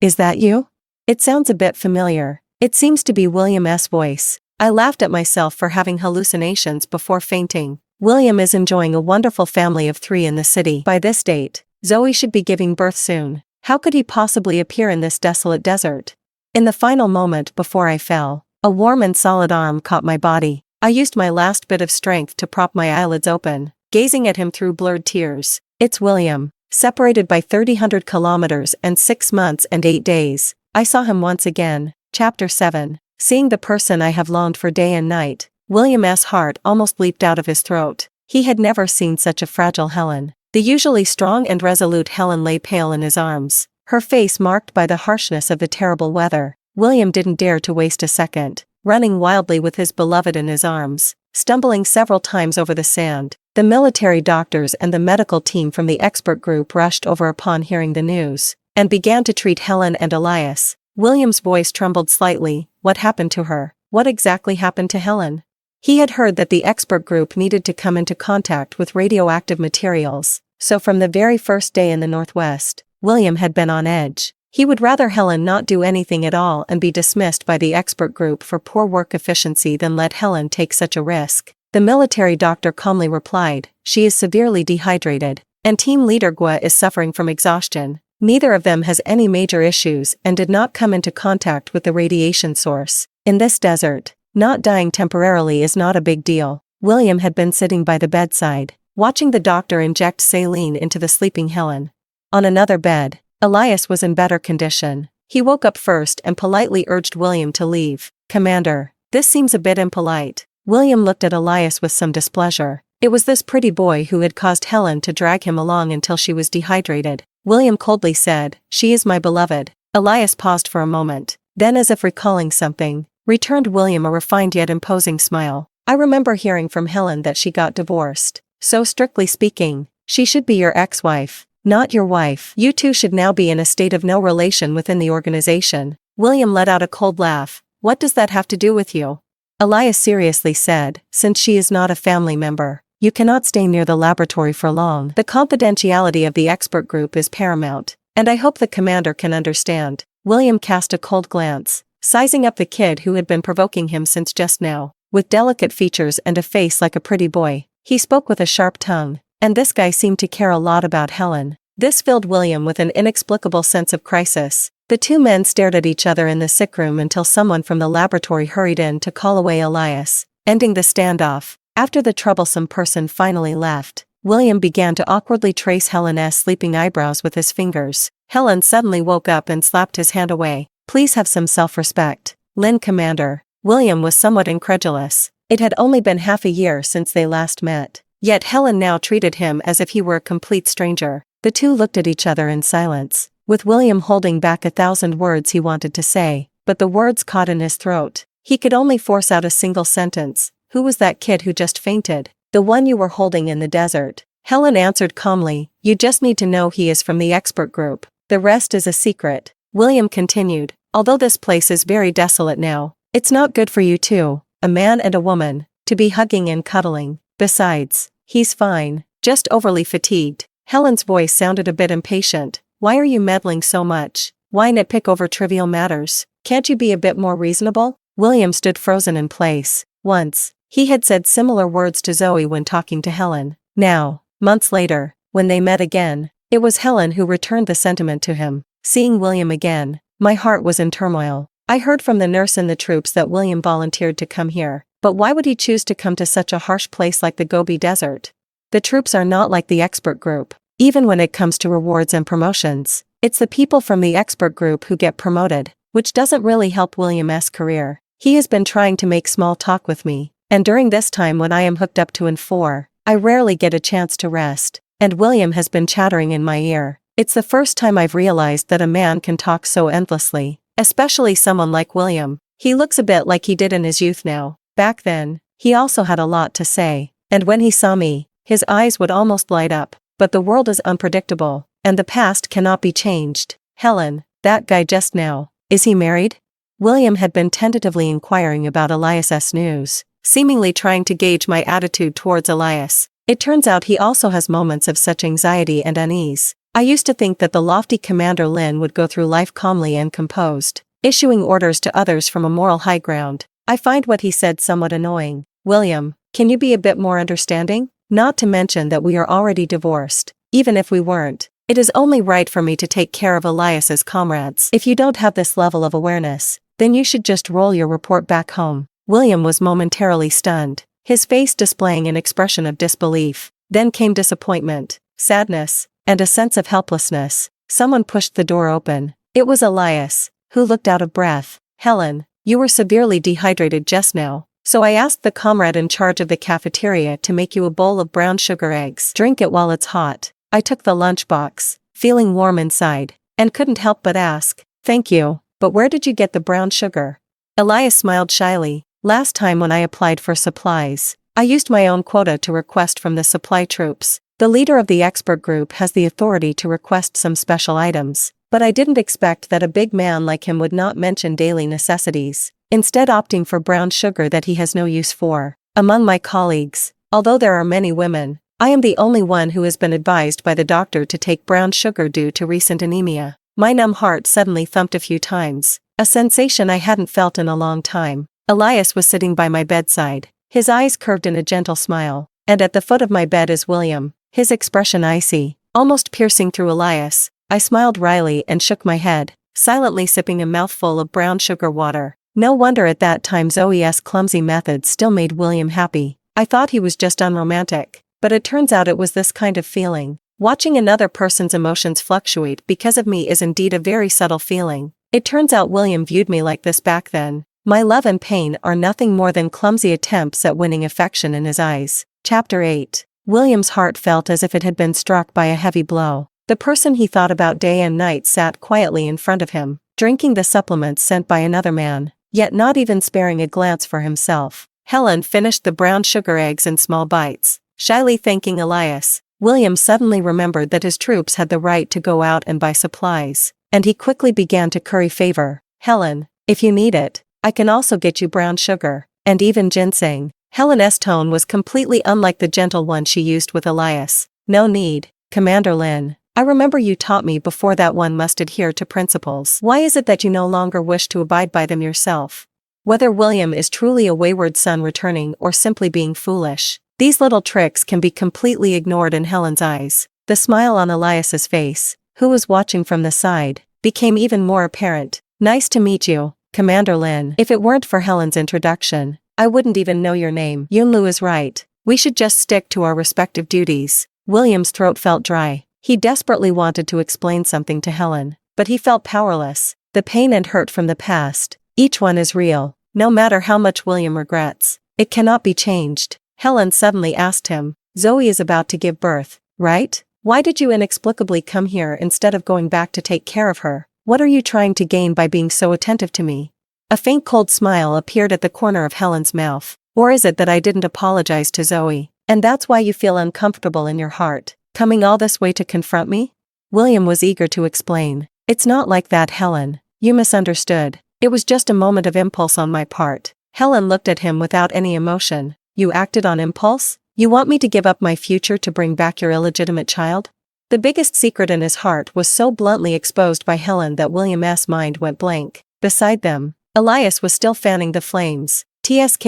is that you? It sounds a bit familiar. It seems to be William's voice. I laughed at myself for having hallucinations before fainting. William is enjoying a wonderful family of 3 in the city. By this date, Zoe should be giving birth soon. How could he possibly appear in this desolate desert? In the final moment before I fell, a warm and solid arm caught my body. I used my last bit of strength to prop my eyelids open, gazing at him through blurred tears. It's William. Separated by 300 kilometers and 6 months and 8 days, I saw him once again. Chapter 7. Seeing the person I have longed for day and night, William's heart almost leaped out of his throat. He had never seen such a fragile Helen. The usually strong and resolute Helen lay pale in his arms, her face marked by the harshness of the terrible weather. William didn't dare to waste a second, running wildly with his beloved in his arms, stumbling several times over the sand. The military doctors and the medical team from the expert group rushed over upon hearing the news, and began to treat Helen and Elias. William's voice trembled slightly. What happened to her? What exactly happened to Helen? He had heard that the expert group needed to come into contact with radioactive materials, so from the very first day in the Northwest, William had been on edge. He would rather Helen not do anything at all and be dismissed by the expert group for poor work efficiency than let Helen take such a risk. The military doctor calmly replied, "She is severely dehydrated, and team leader Gua is suffering from exhaustion. Neither of them has any major issues and did not come into contact with the radiation source. In this desert, not dying temporarily is not a big deal." William had been sitting by the bedside, watching the doctor inject saline into the sleeping Helen. On another bed, Elias was in better condition. He woke up first and politely urged William to leave. "Commander, this seems a bit impolite." William looked at Elias with some displeasure. It was this pretty boy who had caused Helen to drag him along until she was dehydrated. William coldly said, "She is my beloved." Elias paused for a moment, then as if recalling something, returned William a refined yet imposing smile. "I remember hearing from Helen that she got divorced. So strictly speaking, she should be your ex-wife, not your wife. You two should now be in a state of no relation within the organization." William let out a cold laugh. "What does that have to do with you?" Elias seriously said, "Since she is not a family member, you cannot stay near the laboratory for long. The confidentiality of the expert group is paramount, and I hope the commander can understand." William cast a cold glance, sizing up the kid who had been provoking him since just now. With delicate features and a face like a pretty boy, he spoke with a sharp tongue, and this guy seemed to care a lot about Helen. This filled William with an inexplicable sense of crisis. The two men stared at each other in the sick room until someone from the laboratory hurried in to call away Elias, ending the standoff. After the troublesome person finally left, William began to awkwardly trace Helen's sleeping eyebrows with his fingers. Helen suddenly woke up and slapped his hand away. "Please have some self-respect, Lin, Commander." William was somewhat incredulous. It had only been half a year since they last met, yet Helen now treated him as if he were a complete stranger. The two looked at each other in silence, with William holding back 1,000 words he wanted to say, but the words caught in his throat. He could only force out a single sentence. "Who was that kid who just fainted?" "The one you were holding in the desert." Helen answered calmly, "You just need to know he is from the expert group. The rest is a secret." William continued, "Although this place is very desolate now, it's not good for you two, a man and a woman, to be hugging and cuddling. Besides, he's fine, just overly fatigued." Helen's voice sounded a bit impatient. "Why are you meddling so much? Why nitpick over trivial matters? Can't you be a bit more reasonable?" William stood frozen in place. Once, he had said similar words to Zoe when talking to Helen. Now, months later, when they met again, it was Helen who returned the sentiment to him. Seeing William again, my heart was in turmoil. I heard from the nurse in the troops that William volunteered to come here, but why would he choose to come to such a harsh place like the Gobi Desert? The troops are not like the expert group. Even when it comes to rewards and promotions, it's the people from the expert group who get promoted, which doesn't really help William's career. He has been trying to make small talk with me, and during this time when I am hooked up to N4, I rarely get a chance to rest, and William has been chattering in my ear. It's the first time I've realized that a man can talk so endlessly, especially someone like William. He looks a bit like he did in his youth now. Back then, he also had a lot to say, and when he saw me, his eyes would almost light up. But the world is unpredictable, and the past cannot be changed. "Helen, that guy just now, is he married?" William had been tentatively inquiring about Elias's news, seemingly trying to gauge my attitude towards Elias. It turns out he also has moments of such anxiety and unease. I used to think that the lofty Commander Lin would go through life calmly and composed, issuing orders to others from a moral high ground. I find what he said somewhat annoying. William, can you be a bit more understanding? Not to mention that we are already divorced. Even if we weren't, it is only right for me to take care of Elias's comrades. If you don't have this level of awareness, then you should just roll your report back home. William was momentarily stunned, his face displaying an expression of disbelief. Then came disappointment, sadness, and a sense of helplessness. Someone pushed the door open. It was Elias, who looked out of breath. Helen, you were severely dehydrated just now, so I asked the comrade in charge of the cafeteria to make you a bowl of brown sugar eggs. Drink it while it's hot. I took the lunchbox, feeling warm inside, and couldn't help but ask, thank you, but where did you get the brown sugar? Elias smiled shyly. Last time when I applied for supplies, I used my own quota to request from the supply troops. The leader of the expert group has the authority to request some special items, but I didn't expect that a big man like him would not mention daily necessities, instead opting for brown sugar that he has no use for. Among my colleagues, although there are many women, I am the only one who has been advised by the doctor to take brown sugar due to recent anemia. My numb heart suddenly thumped a few times, a sensation I hadn't felt in a long time. Elias was sitting by my bedside, his eyes curved in a gentle smile, and at the foot of my bed is William, his expression icy, almost piercing through Elias. I smiled wryly and shook my head, silently sipping a mouthful of brown sugar water. No wonder at that time Zoe's clumsy methods still made William happy. I thought he was just unromantic, but it turns out it was this kind of feeling. Watching another person's emotions fluctuate because of me is indeed a very subtle feeling. It turns out William viewed me like this back then. My love and pain are nothing more than clumsy attempts at winning affection in his eyes. Chapter 8. William's heart felt as if it had been struck by a heavy blow. The person he thought about day and night sat quietly in front of him, drinking the supplements sent by another man, yet not even sparing a glance for himself. Helen finished the brown sugar eggs in small bites, shyly thanking Elias. William suddenly remembered that his troops had the right to go out and buy supplies, and he quickly began to curry favor. Helen, if you need it, I can also get you brown sugar, and even ginseng. Helen's tone was completely unlike the gentle one she used with Elias. No need, Commander Lin. I remember you taught me before that one must adhere to principles. Why is it that you no longer wish to abide by them yourself? Whether William is truly a wayward son returning or simply being foolish, these little tricks can be completely ignored in Helen's eyes. The smile on Elias's face, who was watching from the side, became even more apparent. Nice to meet you, Commander Lin. If it weren't for Helen's introduction, I wouldn't even know your name. Yunlu is right. We should just stick to our respective duties. William's throat felt dry. He desperately wanted to explain something to Helen, but he felt powerless. The pain and hurt from the past, each one is real, no matter how much William regrets. It cannot be changed. Helen suddenly asked him, Zoe is about to give birth, right? Why did you inexplicably come here instead of going back to take care of her? What are you trying to gain by being so attentive to me? A faint cold smile appeared at the corner of Helen's mouth. Or is it that I didn't apologize to Zoe, and that's why you feel uncomfortable in your heart, coming all this way to confront me? William was eager to explain. It's not like that, Helen. You misunderstood. It was just a moment of impulse on my part. Helen looked at him without any emotion. You acted on impulse? You want me to give up my future to bring back your illegitimate child? The biggest secret in his heart was so bluntly exposed by Helen that William's mind went blank. Beside them, Elias was still fanning the flames. TSK.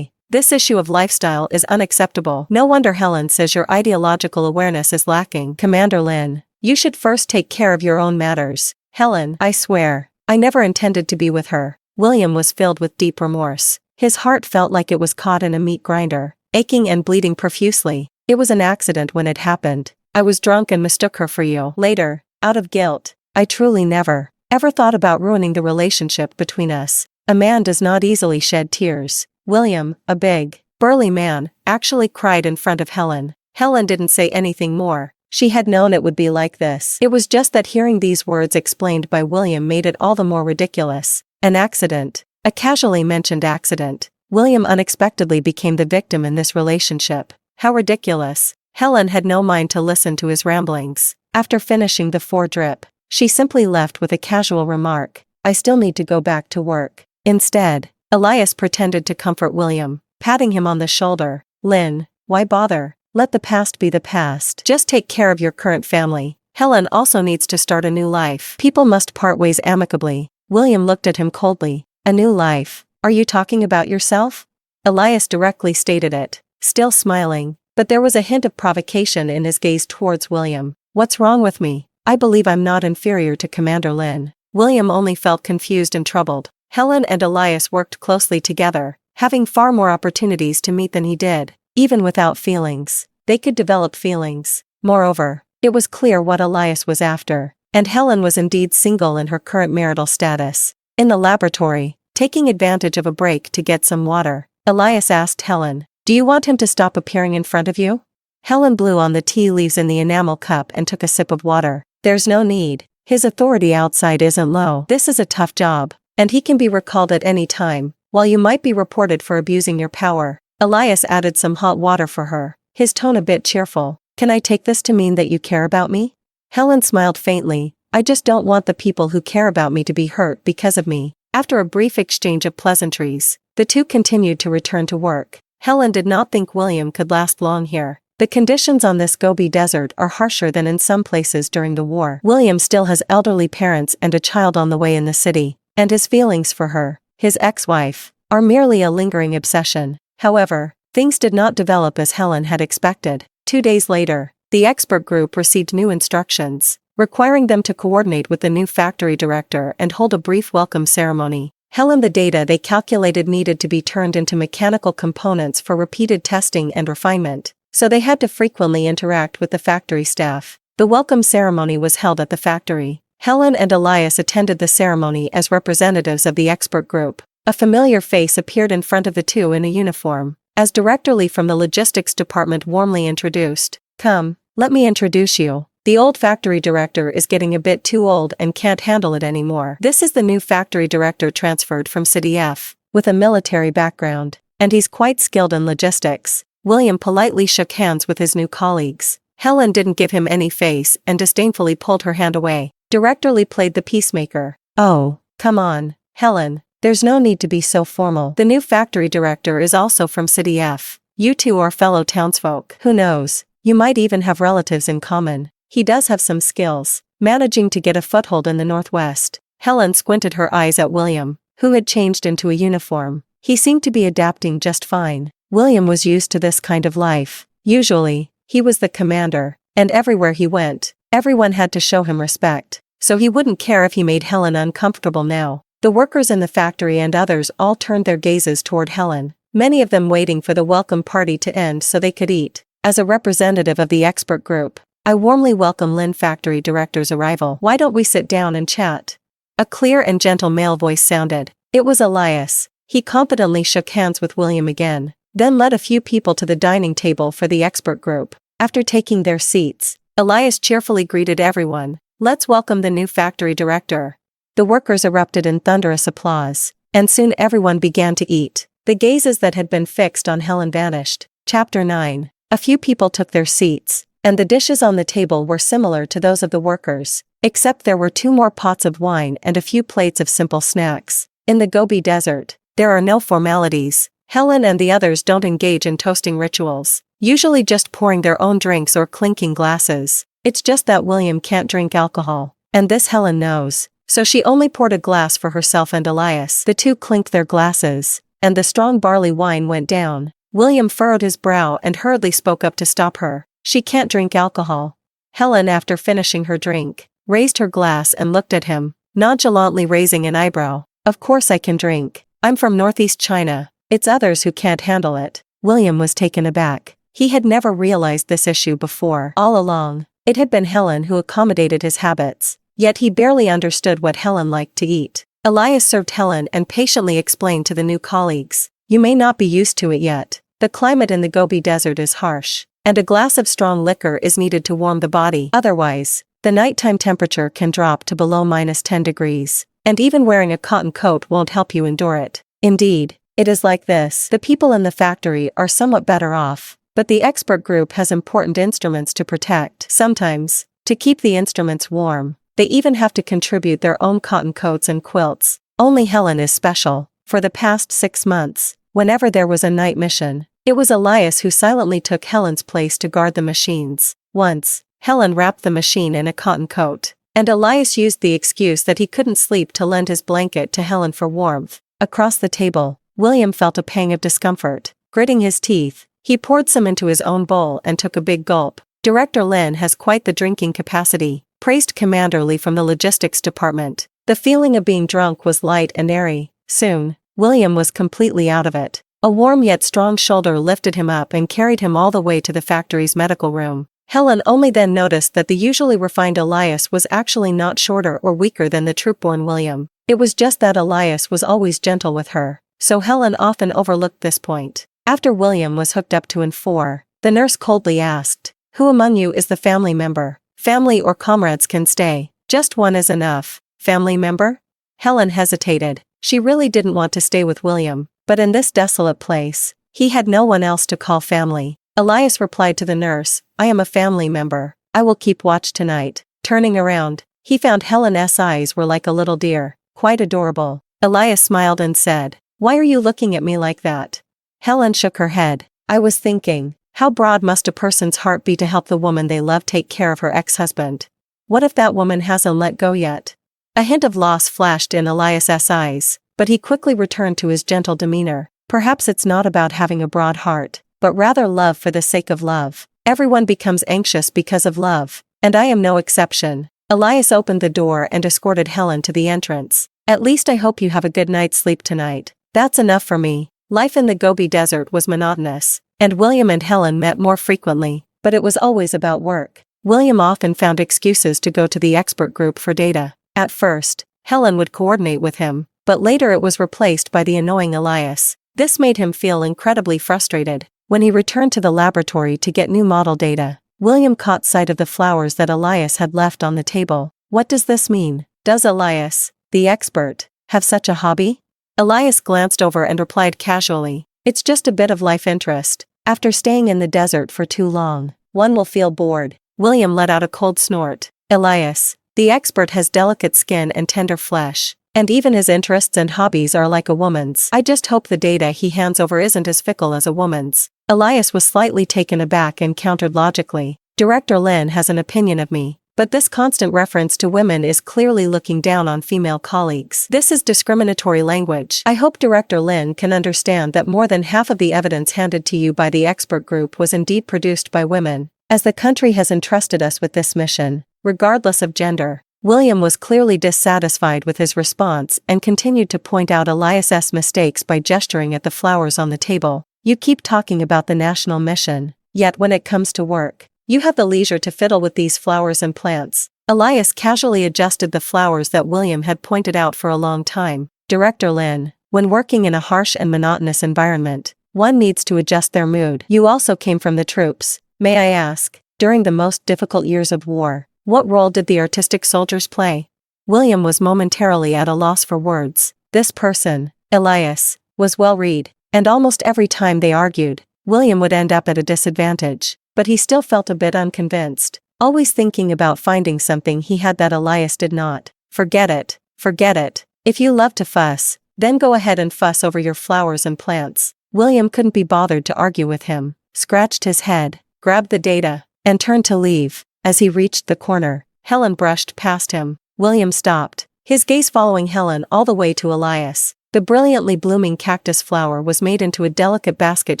This issue of lifestyle is unacceptable. No wonder Helen says your ideological awareness is lacking. Commander Lin, you should first take care of your own matters. Helen, I swear, I never intended to be with her. William was filled with deep remorse. His heart felt like it was caught in a meat grinder, aching and bleeding profusely. It was an accident when it happened. I was drunk and mistook her for you. Later, out of guilt, I truly never, ever thought about ruining the relationship between us. A man does not easily shed tears. William, a big, burly man, actually cried in front of Helen. Helen didn't say anything more. She had known it would be like this. It was just that hearing these words explained by William made it all the more ridiculous. An accident. A casually mentioned accident. William unexpectedly became the victim in this relationship. How ridiculous. Helen had no mind to listen to his ramblings. After finishing the 4-drip, she simply left with a casual remark. I still need to go back to work. Instead, Elias pretended to comfort William, patting him on the shoulder. Lin, Why bother? Let the past be the past. Just take care of your current family. Helen also needs to start a new life. People must part ways amicably. William looked at him coldly. A new life? Are you talking about yourself? Elias directly stated it, still smiling, but there was a hint of provocation in his gaze towards William. What's wrong with me? I believe I'm not inferior to Commander Lin. William only felt confused and troubled. Helen and Elias worked closely together, having far more opportunities to meet than he did. Even without feelings, they could develop feelings. Moreover, it was clear what Elias was after, and Helen was indeed single in her current marital status. In the laboratory, taking advantage of a break to get some water, Elias asked Helen, "Do you want him to stop appearing in front of you?" Helen blew on the tea leaves in the enamel cup and took a sip of water. "There's no need. His authority outside isn't low. This is a tough job, and he can be recalled at any time, while you might be reported for abusing your power." Elias added some hot water for her, his tone a bit cheerful. "Can I take this to mean that you care about me?" Helen smiled faintly. "I just don't want the people who care about me to be hurt because of me." After a brief exchange of pleasantries, the two continued to return to work. Helen did not think William could last long here. The conditions on this Gobi desert are harsher than in some places during the war. William still has elderly parents and a child on the way in the city, and his feelings for her, his ex-wife, are merely a lingering obsession. However, things did not develop as Helen had expected. 2 days later, the expert group received new instructions, requiring them to coordinate with the new factory director and hold a brief welcome ceremony. Helen, the data they calculated needed to be turned into mechanical components for repeated testing and refinement, so they had to frequently interact with the factory staff. The welcome ceremony was held at the factory. Helen and Elias attended the ceremony as representatives of the expert group. A familiar face appeared in front of the two in a uniform, as Director Lee from the logistics department warmly introduced. "Come, let me introduce you. The old factory director is getting a bit too old and can't handle it anymore. This is the new factory director transferred from City F, with a military background, and he's quite skilled in logistics." William politely shook hands with his new colleagues. Helen didn't give him any face and disdainfully pulled her hand away. Director Lee played the peacemaker. "Oh, come on, Helen, there's no need to be so formal. The new factory director is also from City F. You two are fellow townsfolk. Who knows, you might even have relatives in common. He does have some skills, managing to get a foothold in the Northwest." Helen squinted her eyes at William, who had changed into a uniform. He seemed to be adapting just fine. William was used to this kind of life. Usually, he was the commander, and everywhere he went, everyone had to show him respect, so he wouldn't care if he made Helen uncomfortable now. The workers in the factory and others all turned their gazes toward Helen, many of them waiting for the welcome party to end so they could eat. As a representative of the expert group, "I warmly welcome Lin Factory Director's arrival. Why don't we sit down and chat?" A clear and gentle male voice sounded. It was Elias. He confidently shook hands with William again, then led a few people to the dining table for the expert group. After taking their seats, Elias cheerfully greeted everyone. "Let's welcome the new factory director." The workers erupted in thunderous applause, and soon everyone began to eat. The gazes that had been fixed on Helen vanished. Chapter 9. A few people took their seats, and the dishes on the table were similar to those of the workers, except there were 2 more pots of wine and a few plates of simple snacks. In the Gobi Desert, there are no formalities. Helen and the others don't engage in toasting rituals, usually just pouring their own drinks or clinking glasses. It's just that William can't drink alcohol, and this Helen knows, so she only poured a glass for herself and Elias. The two clinked their glasses, and the strong barley wine went down. William furrowed his brow and hurriedly spoke up to stop her. "She can't drink alcohol." Helen, after finishing her drink, raised her glass and looked at him, nonchalantly raising an eyebrow. "Of course I can drink. I'm from Northeast China. It's others who can't handle it." William was taken aback. He had never realized this issue before. All along, it had been Helen who accommodated his habits, yet he barely understood what Helen liked to eat. Elias served Helen and patiently explained to the new colleagues, "You may not be used to it yet. The climate in the Gobi Desert is harsh, and a glass of strong liquor is needed to warm the body. Otherwise, the nighttime temperature can drop to below -10 degrees, and even wearing a cotton coat won't help you endure it. Indeed, it is like this. The people in the factory are somewhat better off, but the expert group has important instruments to protect. Sometimes, to keep the instruments warm, they even have to contribute their own cotton coats and quilts. Only Helen is special. For the past 6 months, whenever there was a night mission, It was Elias who silently took Helen's place to guard the machines. Once, Helen wrapped the machine in a cotton coat, and Elias used the excuse that he couldn't sleep to lend his blanket to Helen for warmth. Across the table, William felt a pang of discomfort. Gritting his teeth, he poured some into his own bowl and took a big gulp. Director Lin has quite the drinking capacity, praised Commander Lee from the logistics department. The feeling of being drunk was light and airy. Soon, William was completely out of it. A warm yet strong shoulder lifted him up and carried him all the way to the factory's medical room. Helen only then noticed that the usually refined Elias was actually not shorter or weaker than the troop-born William. It was just that Elias was always gentle with her, so Helen often overlooked this point. After William was hooked up to N4, the nurse coldly asked, "Who among you is the family member? Family or comrades can stay. Just one is enough." Family member? Helen hesitated. She really didn't want to stay with William, but in this desolate place, he had no one else to call family. Elias replied to the nurse, "I am a family member. I will keep watch tonight." Turning around, he found Helen's eyes were like a little deer, quite adorable. Elias smiled and said, "Why are you looking at me like that?" Helen shook her head. "I was thinking, how broad must a person's heart be to help the woman they love take care of her ex-husband? What if that woman hasn't let go yet?" A hint of loss flashed in Elias's eyes, but he quickly returned to his gentle demeanor. "Perhaps it's not about having a broad heart, but rather love for the sake of love. Everyone becomes anxious because of love, and I am no exception." Elias opened the door and escorted Helen to the entrance. "At least I hope you have a good night's sleep tonight. That's enough for me." Life in the Gobi desert was monotonous, and William and Helen met more frequently, but it was always about work. William often found excuses to go to the expert group for data. At first, Helen would coordinate with him, but later it was replaced by the annoying Elias. This made him feel incredibly frustrated. When he returned to the laboratory to get new model data, William caught sight of the flowers that Elias had left on the table. What does this mean? Does Elias, the expert, have such a hobby? Elias glanced over and replied casually, "It's just a bit of life interest. After staying in the desert for too long, one will feel bored." William let out a cold snort. "Elias, the expert has delicate skin and tender flesh, and even his interests and hobbies are like a woman's. I just hope the data he hands over isn't as fickle as a woman's." Elias was slightly taken aback and countered logically, "Director Lin has an opinion of me, but this constant reference to women is clearly looking down on female colleagues. This is discriminatory language. I hope Director Lin can understand that more than half of the evidence handed to you by the expert group was indeed produced by women, as the country has entrusted us with this mission, regardless of gender." William was clearly dissatisfied with his response and continued to point out Elias's mistakes by gesturing at the flowers on the table. "You keep talking about the national mission, yet when it comes to work, you have the leisure to fiddle with these flowers and plants." Elias casually adjusted the flowers that William had pointed out for a long time. "Director Lin, when working in a harsh and monotonous environment, one needs to adjust their mood. You also came from the troops. May I ask, during the most difficult years of war, what role did the artistic soldiers play?" William was momentarily at a loss for words. This person, Elias, was well-read, and almost every time they argued, William would end up at a disadvantage, but he still felt a bit unconvinced, always thinking about finding something he had that Elias did not. Forget it, forget it. If you love to fuss, then go ahead and fuss over your flowers and plants." William couldn't be bothered to argue with him, scratched his head, grabbed the data, and turned to leave. As he reached the corner, Helen brushed past him. William stopped, his gaze following Helen all the way to Elias. The brilliantly blooming cactus flower was made into a delicate basket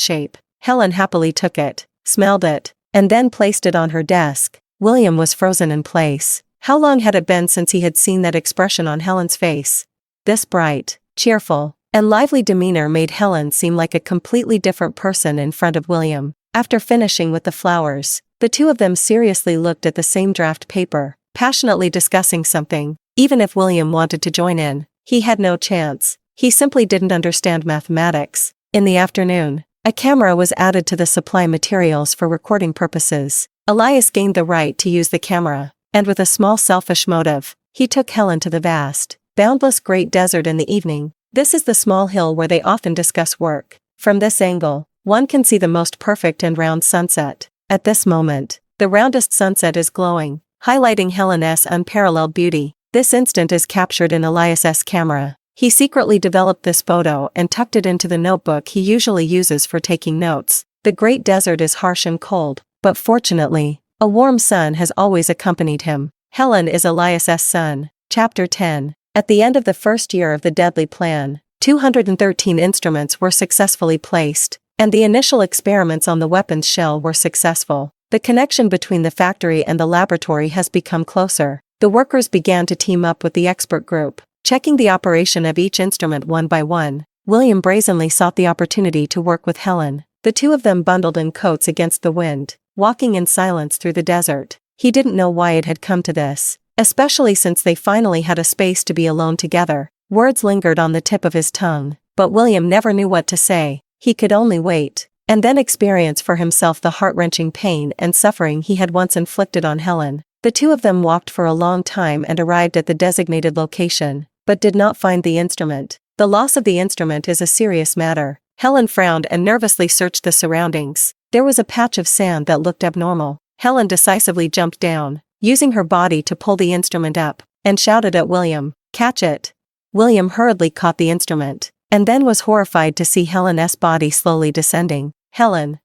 shape. Helen happily took it, smelled it, and then placed it on her desk. William was frozen in place. How long had it been since he had seen that expression on Helen's face? This bright, cheerful, and lively demeanor made Helen seem like a completely different person in front of William. After finishing with the flowers, the two of them seriously looked at the same draft paper, passionately discussing something. Even if William wanted to join in, he had no chance. He simply didn't understand mathematics. In the afternoon, a camera was added to the supply materials for recording purposes. Elias gained the right to use the camera, and with a small selfish motive, he took Helen to the vast, boundless great desert in the evening. This is the small hill where they often discuss work. From this angle, one can see the most perfect and round sunset. At this moment, the roundest sunset is glowing, highlighting Helen's unparalleled beauty. This instant is captured in Elias's camera. He secretly developed this photo and tucked it into the notebook he usually uses for taking notes. The Great Desert is harsh and cold, but fortunately, a warm sun has always accompanied him. Helen is Elias's son. Chapter 10. At the end of the first year of the deadly plan, 213 instruments were successfully placed, and the initial experiments on the weapons shell were successful. The connection between the factory and the laboratory has become closer. The workers began to team up with the expert group, checking the operation of each instrument one by one. William brazenly sought the opportunity to work with Helen. The two of them bundled in coats against the wind, walking in silence through the desert. He didn't know why it had come to this, especially since they finally had a space to be alone together. Words lingered on the tip of his tongue, but William never knew what to say. He could only wait, and then experience for himself the heart-wrenching pain and suffering he had once inflicted on Helen. The two of them walked for a long time and arrived at the designated location, but did not find the instrument. The loss of the instrument is a serious matter. Helen frowned and nervously searched the surroundings. There was a patch of sand that looked abnormal. Helen decisively jumped down, using her body to pull the instrument up, and shouted at William, "Catch it!" William hurriedly caught the instrument, and then was horrified to see Helen's body slowly descending. Helen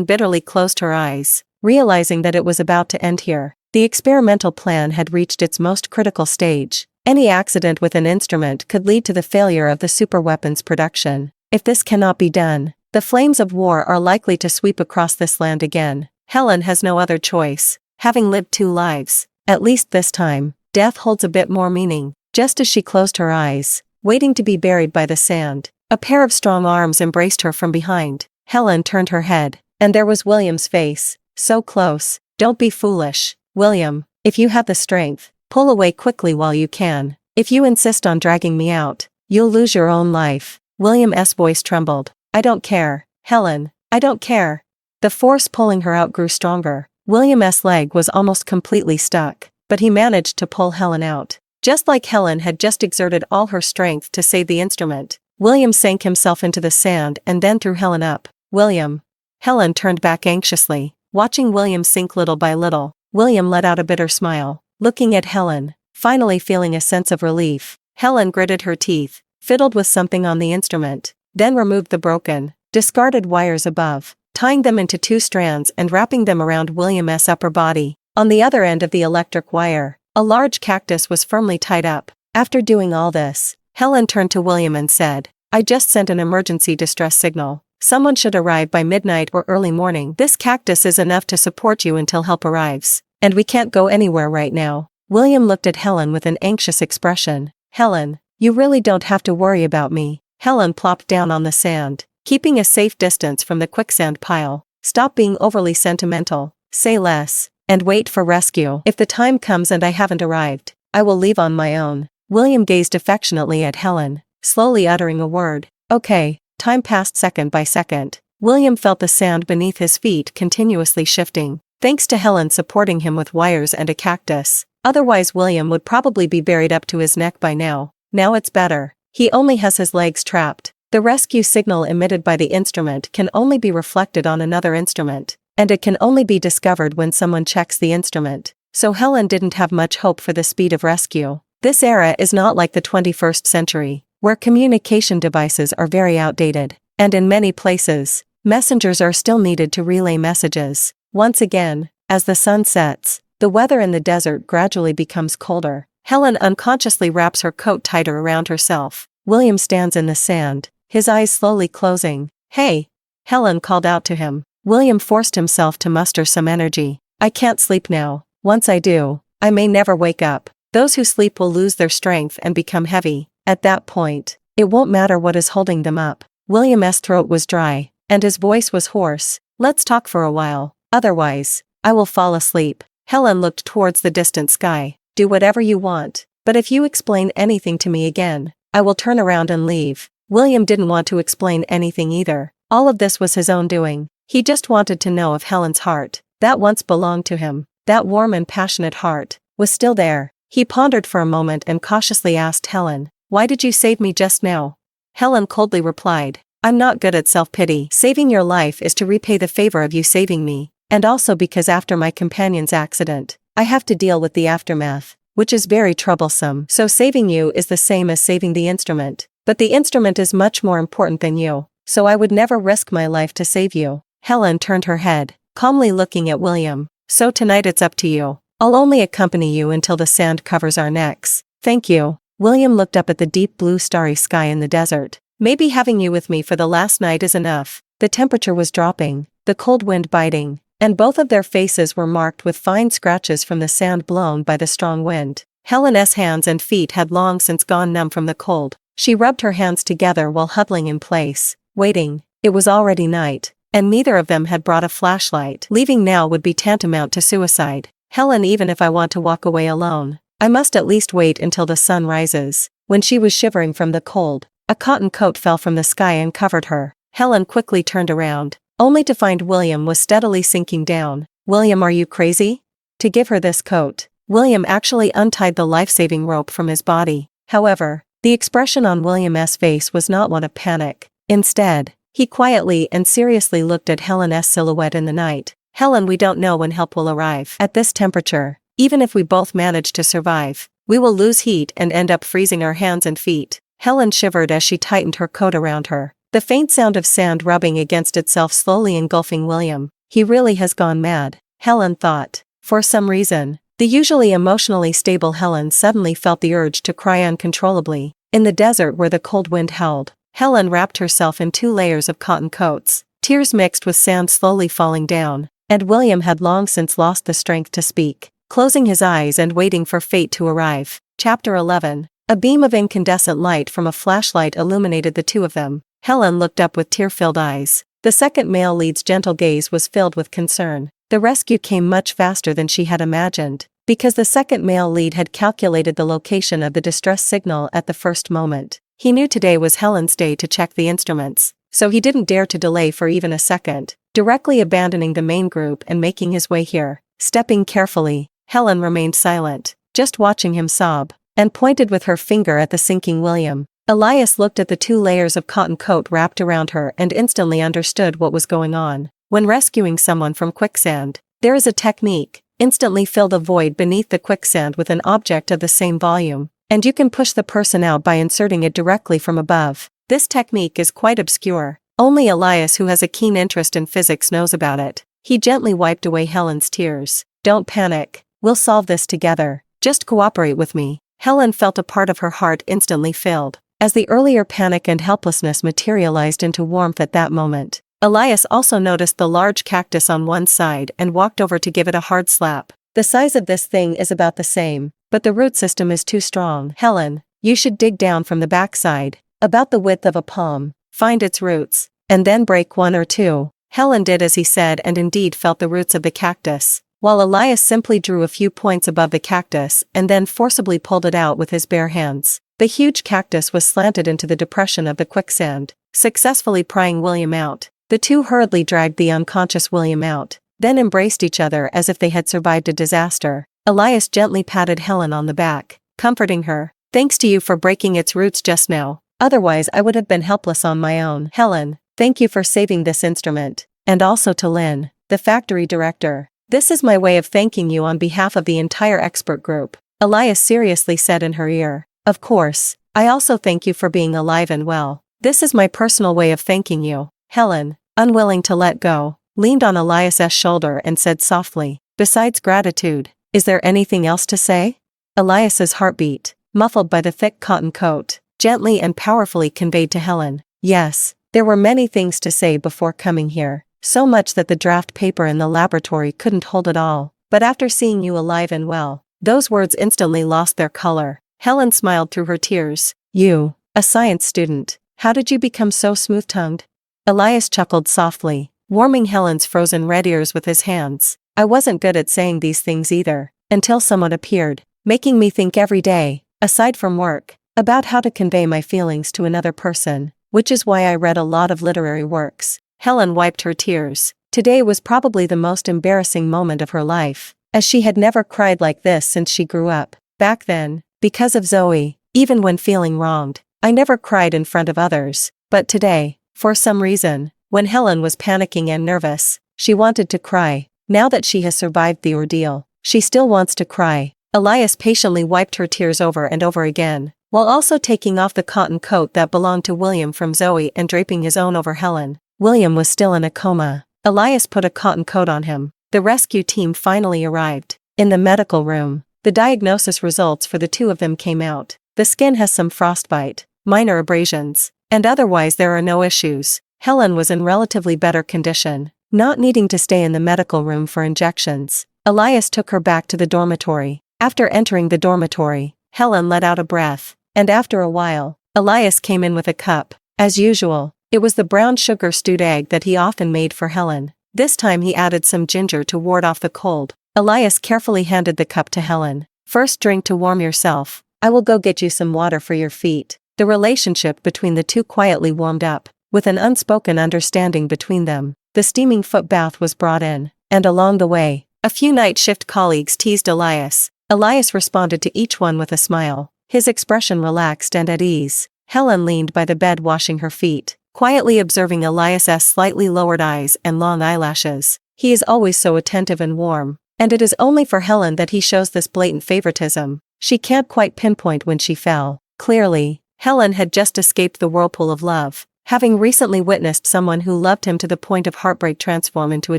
bitterly closed her eyes, realizing that it was about to end here. The experimental plan had reached its most critical stage. Any accident with an instrument could lead to the failure of the superweapons production. If this cannot be done, the flames of war are likely to sweep across this land again. Helen has no other choice, having lived 2 lives. At least this time, death holds a bit more meaning. Just as she closed her eyes, waiting to be buried by the sand, a pair of strong arms embraced her from behind. Helen turned her head, and there was William's face, so close. "Don't be foolish, William. If you have the strength, pull away quickly while you can. If you insist on dragging me out, you'll lose your own life." William's voice trembled. "I don't care, Helen, I don't care." The force pulling her out grew stronger. William's leg was almost completely stuck, but he managed to pull Helen out. Just like Helen had just exerted all her strength to save the instrument, William sank himself into the sand and then threw Helen up. "William." Helen turned back anxiously, watching William sink little by little. William let out a bitter smile, looking at Helen, finally feeling a sense of relief. Helen gritted her teeth, fiddled with something on the instrument, then removed the broken, discarded wires above, tying them into 2 strands and wrapping them around William's upper body. On the other end of the electric wire, a large cactus was firmly tied up. After doing all this, Helen turned to William and said, "I just sent an emergency distress signal. Someone should arrive by midnight or early morning. This cactus is enough to support you until help arrives, and we can't go anywhere right now." William looked at Helen with an anxious expression. "Helen, you really don't have to worry about me." Helen plopped down on the sand, keeping a safe distance from the quicksand pile. "Stop being overly sentimental, say less, and wait for rescue. If the time comes and I haven't arrived, I will leave on my own." William gazed affectionately at Helen, slowly uttering a word. "Okay." Time passed second by second. William felt the sand beneath his feet continuously shifting, thanks to Helen supporting him with wires and a cactus. Otherwise William would probably be buried up to his neck by now. Now it's better. He only has his legs trapped. The rescue signal emitted by the instrument can only be reflected on another instrument, and it can only be discovered when someone checks the instrument. So Helen didn't have much hope for the speed of rescue. This era is not like the 21st century, where communication devices are very outdated, and in many places, messengers are still needed to relay messages. Once again, as the sun sets, the weather in the desert gradually becomes colder. Helen unconsciously wraps her coat tighter around herself. William stands in the sand, his eyes slowly closing. "Hey!" Helen called out to him. William forced himself to muster some energy. "I can't sleep now. Once I do, I may never wake up. Those who sleep will lose their strength and become heavy. At that point, it won't matter what is holding them up." William's throat was dry, and his voice was hoarse. "Let's talk for a while, otherwise, I will fall asleep." Helen looked towards the distant sky. "Do whatever you want, but if you explain anything to me again, I will turn around and leave." William didn't want to explain anything either. All of this was his own doing. He just wanted to know if Helen's heart, that once belonged to him, that warm and passionate heart, was still there. He pondered for a moment and cautiously asked Helen, "Why did you save me just now?" Helen coldly replied, "I'm not good at self-pity. Saving your life is to repay the favor of you saving me, and also because after my companion's accident, I have to deal with the aftermath." which is very troublesome. So saving you is the same as saving the instrument. But the instrument is much more important than you, so I would never risk my life to save you. Helen turned her head, calmly looking at William. So tonight it's up to you. I'll only accompany you until the sand covers our necks. Thank you. William looked up at the deep blue starry sky in the desert. Maybe having you with me for the last night is enough. The temperature was dropping, the cold wind biting, and both of their faces were marked with fine scratches from the sand blown by the strong wind. Helen's hands and feet had long since gone numb from the cold. She rubbed her hands together while huddling in place, waiting. It was already night, and neither of them had brought a flashlight. Leaving now would be tantamount to suicide. Helen, even if I want to walk away alone, I must at least wait until the sun rises. When she was shivering from the cold, a cotton coat fell from the sky and covered her. Helen quickly turned around, only to find William was steadily sinking down. William, are you crazy? To give her this coat. William actually untied the life-saving rope from his body. However, the expression on William's face was not one of panic. Instead, he quietly and seriously looked at Helen's silhouette in the night. Helen, we don't know when help will arrive. At this temperature, even if we both manage to survive, we will lose heat and end up freezing our hands and feet. Helen shivered as she tightened her coat around her. The faint sound of sand rubbing against itself slowly engulfing William. He really has gone mad, Helen thought. For some reason, the usually emotionally stable Helen suddenly felt the urge to cry uncontrollably. In the desert where the cold wind howled, Helen wrapped herself in 2 layers of cotton coats. Tears mixed with sand slowly falling down, and William had long since lost the strength to speak, closing his eyes and waiting for fate to arrive. Chapter 11. A beam of incandescent light from a flashlight illuminated the two of them. Helen looked up with tear-filled eyes. The second male lead's gentle gaze was filled with concern. The rescue came much faster than she had imagined, because the second male lead had calculated the location of the distress signal at the first moment. He knew today was Helen's day to check the instruments, so he didn't dare to delay for even a second, directly abandoning the main group and making his way here. Stepping carefully, Helen remained silent, just watching him sob, and pointed with her finger at the sinking William. Elias looked at the 2 layers of cotton coat wrapped around her and instantly understood what was going on. When rescuing someone from quicksand, there is a technique. Instantly fill the void beneath the quicksand with an object of the same volume, and you can push the person out by inserting it directly from above. This technique is quite obscure. Only Elias, who has a keen interest in physics, knows about it. He gently wiped away Helen's tears. Don't panic. We'll solve this together. Just cooperate with me. Helen felt a part of her heart instantly filled, as the earlier panic and helplessness materialized into warmth at that moment. Elias also noticed the large cactus on one side and walked over to give it a hard slap. The size of this thing is about the same, but the root system is too strong. Helen, you should dig down from the backside, about the width of a palm, find its roots, and then break 1 or 2. Helen did as he said and indeed felt the roots of the cactus, while Elias simply drew a few points above the cactus and then forcibly pulled it out with his bare hands. The huge cactus was slanted into the depression of the quicksand, successfully prying William out. The two hurriedly dragged the unconscious William out, then embraced each other as if they had survived a disaster. Elias gently patted Helen on the back, comforting her. Thanks to you for breaking its roots just now, otherwise I would have been helpless on my own. Helen, thank you for saving this instrument, and also to Lin, the factory director. This is my way of thanking you on behalf of the entire expert group, Elias seriously said in her ear. Of course, I also thank you for being alive and well. This is my personal way of thanking you. Helen, unwilling to let go, leaned on Elias's shoulder and said softly, besides gratitude, is there anything else to say? Elias's heartbeat, muffled by the thick cotton coat, gently and powerfully conveyed to Helen. Yes, there were many things to say before coming here, so much that the draft paper in the laboratory couldn't hold it all. But after seeing you alive and well, those words instantly lost their color. Helen smiled through her tears. You, a science student, how did you become so smooth-tongued? Elias chuckled softly, warming Helen's frozen red ears with his hands. I wasn't good at saying these things either, until someone appeared, making me think every day, aside from work, about how to convey my feelings to another person, which is why I read a lot of literary works. Helen wiped her tears. Today was probably the most embarrassing moment of her life, as she had never cried like this since she grew up. Back then, because of Zoe, even when feeling wronged, I never cried in front of others, but today, for some reason, when Helen was panicking and nervous, she wanted to cry. Now that she has survived the ordeal, she still wants to cry. Elias patiently wiped her tears over and over again, while also taking off the cotton coat that belonged to William from Zoe and draping his own over Helen. William was still in a coma. Elias put a cotton coat on him. The rescue team finally arrived. In the medical room, the diagnosis results for the two of them came out. The skin has some frostbite, minor abrasions, and otherwise there are no issues. Helen was in relatively better condition, not needing to stay in the medical room for injections. Elias took her back to the dormitory. After entering the dormitory, Helen let out a breath, and after a while, Elias came in with a cup. As usual, it was the brown sugar stewed egg that he often made for Helen. This time he added some ginger to ward off the cold. Elias carefully handed the cup to Helen. First drink to warm yourself. I will go get you some water for your feet. The relationship between the two quietly warmed up, with an unspoken understanding between them. The steaming foot bath was brought in, and along the way, a few night shift colleagues teased Elias. Elias responded to each one with a smile, his expression relaxed and at ease. Helen leaned by the bed washing her feet, quietly observing Elias's slightly lowered eyes and long eyelashes. He is always so attentive and warm, and it is only for Helen that he shows this blatant favoritism. She can't quite pinpoint when she fell. Clearly, Helen had just escaped the whirlpool of love, having recently witnessed someone who loved him to the point of heartbreak transform into a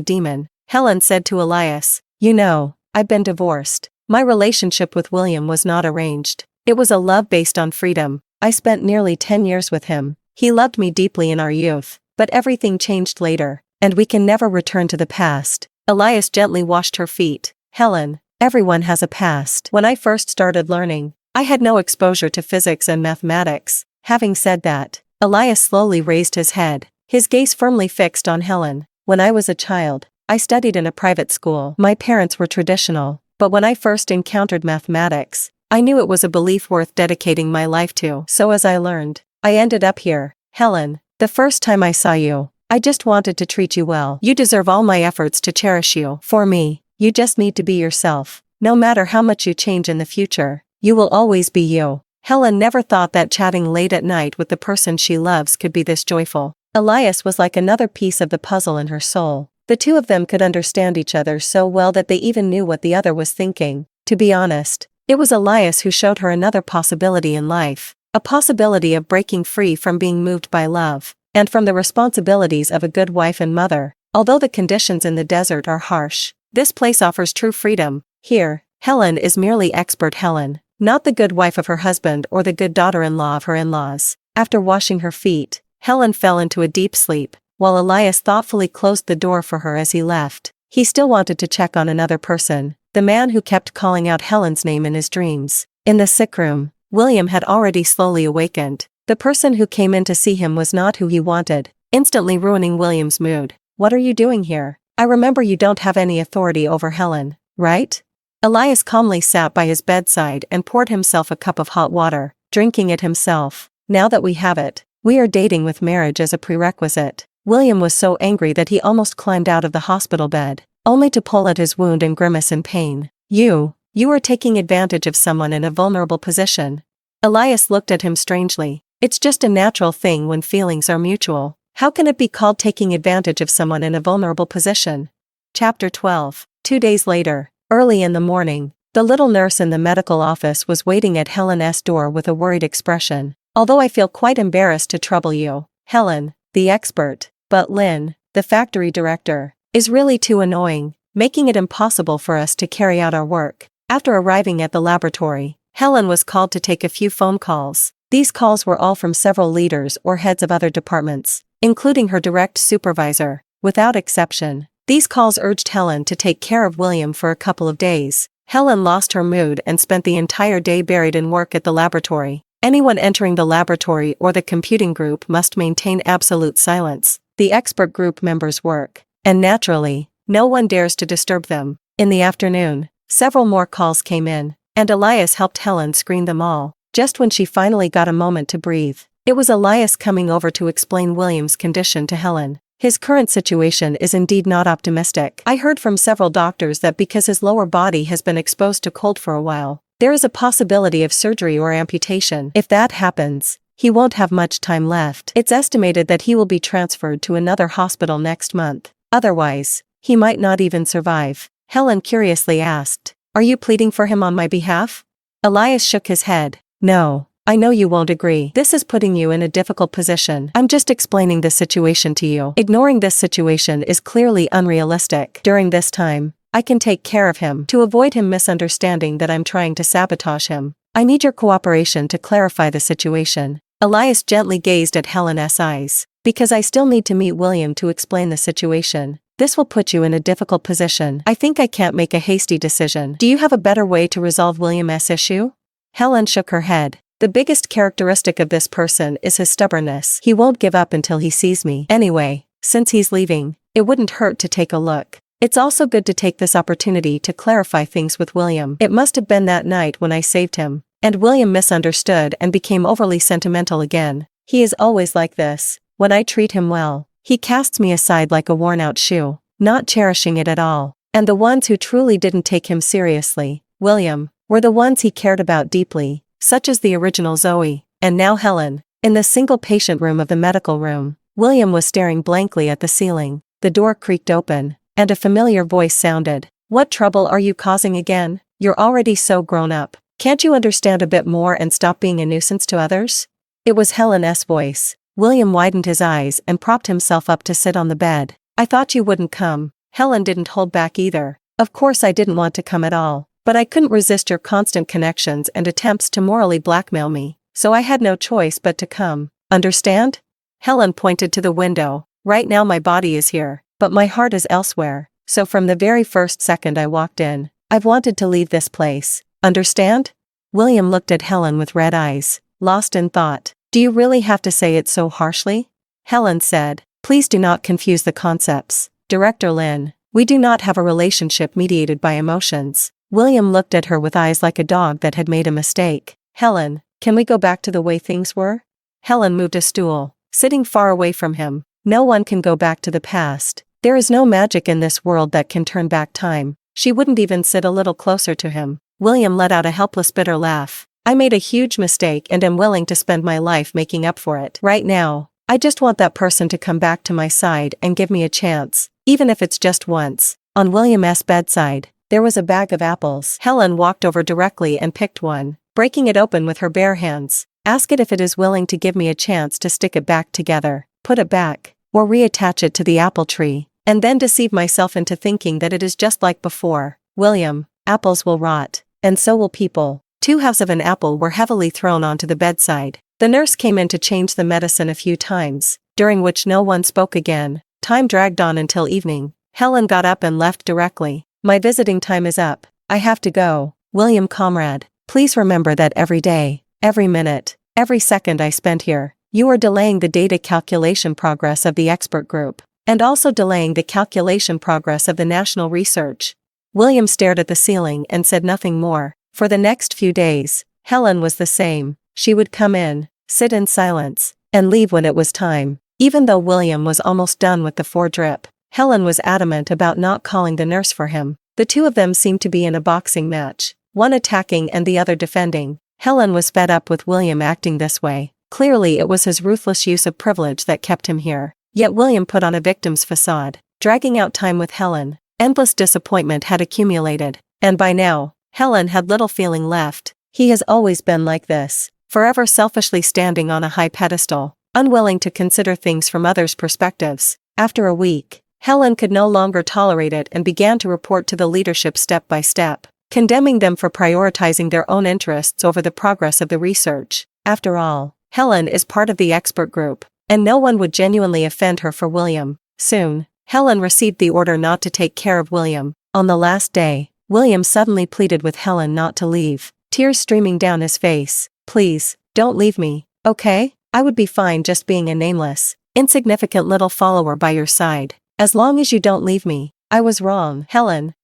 demon. Helen said to Elias, "You know, I've been divorced. My relationship with William was not arranged. It was a love based on freedom. I spent nearly 10 years with him. He loved me deeply in our youth, but everything changed later, and we can never return to the past." Elias gently washed her feet. "Helen, everyone has a past. When I first started learning, I had no exposure to physics and mathematics." Having said that, Elias slowly raised his head, his gaze firmly fixed on Helen. "When I was a child, I studied in a private school. My parents were traditional. But when I first encountered mathematics, I knew it was a belief worth dedicating my life to. So as I learned, I ended up here. Helen, the first time I saw you, I just wanted to treat you well. You deserve all my efforts to cherish you. For me, you just need to be yourself. No matter how much you change in the future, you will always be you." Helen never thought that chatting late at night with the person she loves could be this joyful. Elias was like another piece of the puzzle in her soul. The two of them could understand each other so well that they even knew what the other was thinking. To be honest, it was Elias who showed her another possibility in life, a possibility of breaking free from being moved by love, and from the responsibilities of a good wife and mother. Although the conditions in the desert are harsh, this place offers true freedom. Here, Helen is merely expert Helen, not the good wife of her husband or the good daughter-in-law of her in-laws. After washing her feet, Helen fell into a deep sleep, while Elias thoughtfully closed the door for her as he left. He still wanted to check on another person, the man who kept calling out Helen's name in his dreams. In the sick room, William had already slowly awakened. The person who came in to see him was not who he wanted, instantly ruining William's mood. "What are you doing here? I remember you don't have any authority over Helen, right?" Elias calmly sat by his bedside and poured himself a cup of hot water, drinking it himself. "Now that we have it, we are dating with marriage as a prerequisite." William was so angry that he almost climbed out of the hospital bed, only to pull at his wound and grimace in pain. You are taking advantage of someone in a vulnerable position." Elias looked at him strangely. "It's just a natural thing when feelings are mutual. How can it be called taking advantage of someone in a vulnerable position?" Chapter 12. 2 days later, early in the morning, the little nurse in the medical office was waiting at Helen's door with a worried expression. "Although I feel quite embarrassed to trouble you, Helen, the expert, but Lin, the factory director, is really too annoying, making it impossible for us to carry out our work." After arriving at the laboratory, Helen was called to take a few phone calls. These calls were all from several leaders or heads of other departments, including her direct supervisor. Without exception, these calls urged Helen to take care of William for a couple of days. Helen lost her mood and spent the entire day buried in work at the laboratory. Anyone entering the laboratory or the computing group must maintain absolute silence. The expert group members work, and naturally, no one dares to disturb them. In the afternoon, several more calls came in, and Elias helped Helen screen them all. Just when she finally got a moment to breathe, it was Elias coming over to explain William's condition to Helen. "His current situation is indeed not optimistic. I heard from several doctors that because his lower body has been exposed to cold for a while, there is a possibility of surgery or amputation. If that happens, he won't have much time left. It's estimated that he will be transferred to another hospital next month. Otherwise, he might not even survive." Helen curiously asked, Are you pleading for him on my behalf? Elias shook his head. No. I know you won't agree. This is putting you in a difficult position. I'm just explaining the situation to you. Ignoring this situation is clearly unrealistic. During this time, I can take care of him. To avoid him misunderstanding that I'm trying to sabotage him, I need your cooperation to clarify the situation. Elias gently gazed at Helen's eyes. Because I still need to meet William to explain the situation. This will put you in a difficult position. I think I can't make a hasty decision. Do you have a better way to resolve William's issue? Helen shook her head. The biggest characteristic of this person is his stubbornness. He won't give up until he sees me. Anyway, since he's leaving, it wouldn't hurt to take a look. It's also good to take this opportunity to clarify things with William. It must have been that night when I saved him, and William misunderstood and became overly sentimental again. He is always like this. When I treat him well, he casts me aside like a worn-out shoe, not cherishing it at all. And the ones who truly didn't take him seriously, William, were the ones he cared about deeply, such as the original Zoe, and now Helen. In the single patient room of the medical room, William was staring blankly at the ceiling. The door creaked open, and a familiar voice sounded. What trouble are you causing again? You're already so grown up. Can't you understand a bit more and stop being a nuisance to others? It was Helen's voice. William widened his eyes and propped himself up to sit on the bed. I thought you wouldn't come. Helen didn't hold back either. Of course I didn't want to come at all. But I couldn't resist your constant connections and attempts to morally blackmail me, so I had no choice but to come. Understand? Helen pointed to the window. Right now my body is here, but my heart is elsewhere, so from the very first second I walked in, I've wanted to leave this place. Understand? William looked at Helen with red eyes, lost in thought. Do you really have to say it so harshly? Helen said. Please do not confuse the concepts, Director Lin. We do not have a relationship mediated by emotions. William looked at her with eyes like a dog that had made a mistake. Helen, can we go back to the way things were? Helen moved a stool, sitting far away from him. No one can go back to the past. There is no magic in this world that can turn back time. She wouldn't even sit a little closer to him. William let out a helpless bitter laugh. I made a huge mistake and am willing to spend my life making up for it. Right now, I just want that person to come back to my side and give me a chance, even if it's just once. On William's bedside, there was a bag of apples. Helen walked over directly and picked one, breaking it open with her bare hands. Ask it if it is willing to give me a chance to stick it back together, put it back, or reattach it to the apple tree, and then deceive myself into thinking that it is just like before. William, apples will rot, and so will people. 2 halves of an apple were heavily thrown onto the bedside. The nurse came in to change the medicine a few times, during which no one spoke again. Time dragged on until evening. Helen got up and left directly. My visiting time is up. I have to go. William comrade, please remember that every day, every minute, every second I spend here, you are delaying the data calculation progress of the expert group, and also delaying the calculation progress of the national research. William stared at the ceiling and said nothing more. For the next few days, Helen was the same. She would come in, sit in silence, and leave when it was time. Even though William was almost done with the 4-drip, Helen was adamant about not calling the nurse for him. The 2 of them seemed to be in a boxing match, one attacking and the other defending. Helen was fed up with William acting this way. Clearly it was his ruthless use of privilege that kept him here. Yet William put on a victim's facade, dragging out time with Helen. Endless disappointment had accumulated, and by now, Helen had little feeling left. He has always been like this, forever selfishly standing on a high pedestal, unwilling to consider things from others' perspectives. After a week, Helen could no longer tolerate it and began to report to the leadership step by step, condemning them for prioritizing their own interests over the progress of the research. After all, Helen is part of the expert group, and no one would genuinely offend her for William. Soon, Helen received the order not to take care of William. On the last day, William suddenly pleaded with Helen not to leave, tears streaming down his face. Please, don't leave me, okay? I would be fine just being a nameless, insignificant little follower by your side, as long as you don't leave me. I was wrong. Helen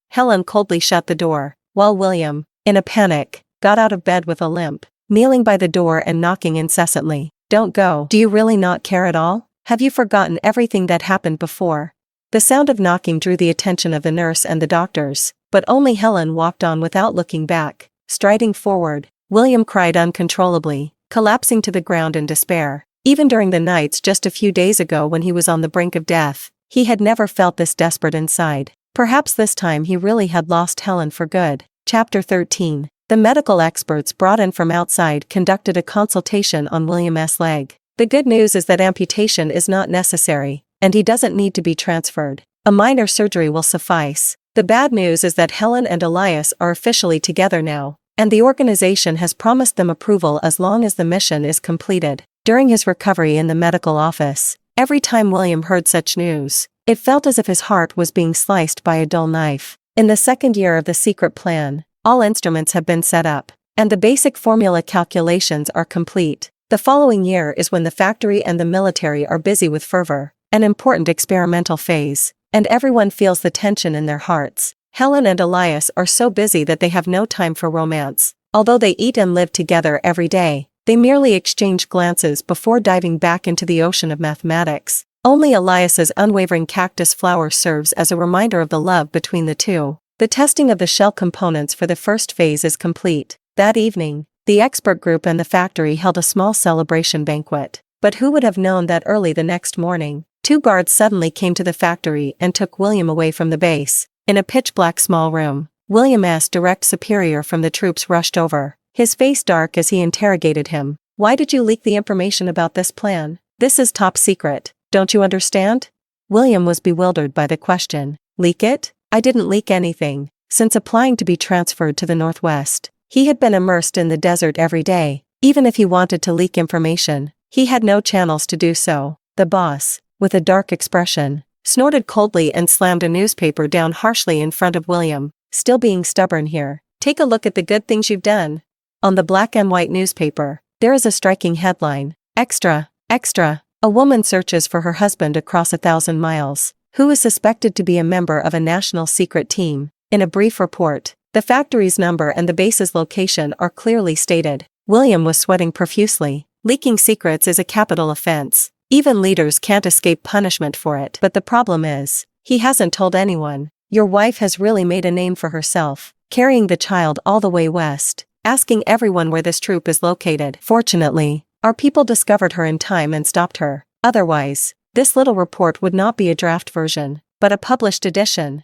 coldly shut the door, while William, in a panic, got out of bed with a limp, kneeling by the door and knocking incessantly. Don't go. Do you really not care at all? Have you forgotten everything that happened before? The sound of knocking drew the attention of the nurse and the doctors, but only Helen walked on without looking back. Striding forward, William cried uncontrollably, collapsing to the ground in despair. Even during the nights just a few days ago when he was on the brink of death, he had never felt this desperate inside. Perhaps this time he really had lost Helen for good. Chapter 13. The medical experts brought in from outside conducted a consultation on William's leg. The good news is that amputation is not necessary, and he doesn't need to be transferred. A minor surgery will suffice. The bad news is that Helen and Elias are officially together now, and the organization has promised them approval as long as the mission is completed. During his recovery in the medical office, every time William heard such news, it felt as if his heart was being sliced by a dull knife. In the second year of the secret plan, all instruments have been set up, and the basic formula calculations are complete. The following year is when the factory and the military are busy with fervor, an important experimental phase, and everyone feels the tension in their hearts. Helen and Elias are so busy that they have no time for romance. Although they eat and live together every day, they merely exchange glances before diving back into the ocean of mathematics. Only Elias's unwavering cactus flower serves as a reminder of the love between the two. The testing of the shell components for the first phase is complete. That evening, the expert group and the factory held a small celebration banquet. But who would have known that early the next morning, 2 guards suddenly came to the factory and took William away from the base. In a pitch-black small room, William's direct superior from the troops rushed over, his face dark as he interrogated him. "Why did you leak the information about this plan? This is top secret, don't you understand?" William was bewildered by the question. "Leak it? I didn't leak anything." Since applying to be transferred to the Northwest, he had been immersed in the desert every day. Even if he wanted to leak information, he had no channels to do so. The boss, with a dark expression, snorted coldly and slammed a newspaper down harshly in front of William. "Still being stubborn here? Take a look at the good things you've done." On the black and white newspaper, there is a striking headline. "Extra, extra, a woman searches for her husband across 1,000 miles, who is suspected to be a member of a national secret team." In a brief report, the factory's number and the base's location are clearly stated. William was sweating profusely. Leaking secrets is a capital offense. Even leaders can't escape punishment for it. But the problem is, he hasn't told anyone. Your wife has really made a name for herself, carrying the child all the way west, asking everyone where this troop is located. Fortunately, our people discovered her in time and stopped her. Otherwise, this little report would not be a draft version, but a published edition.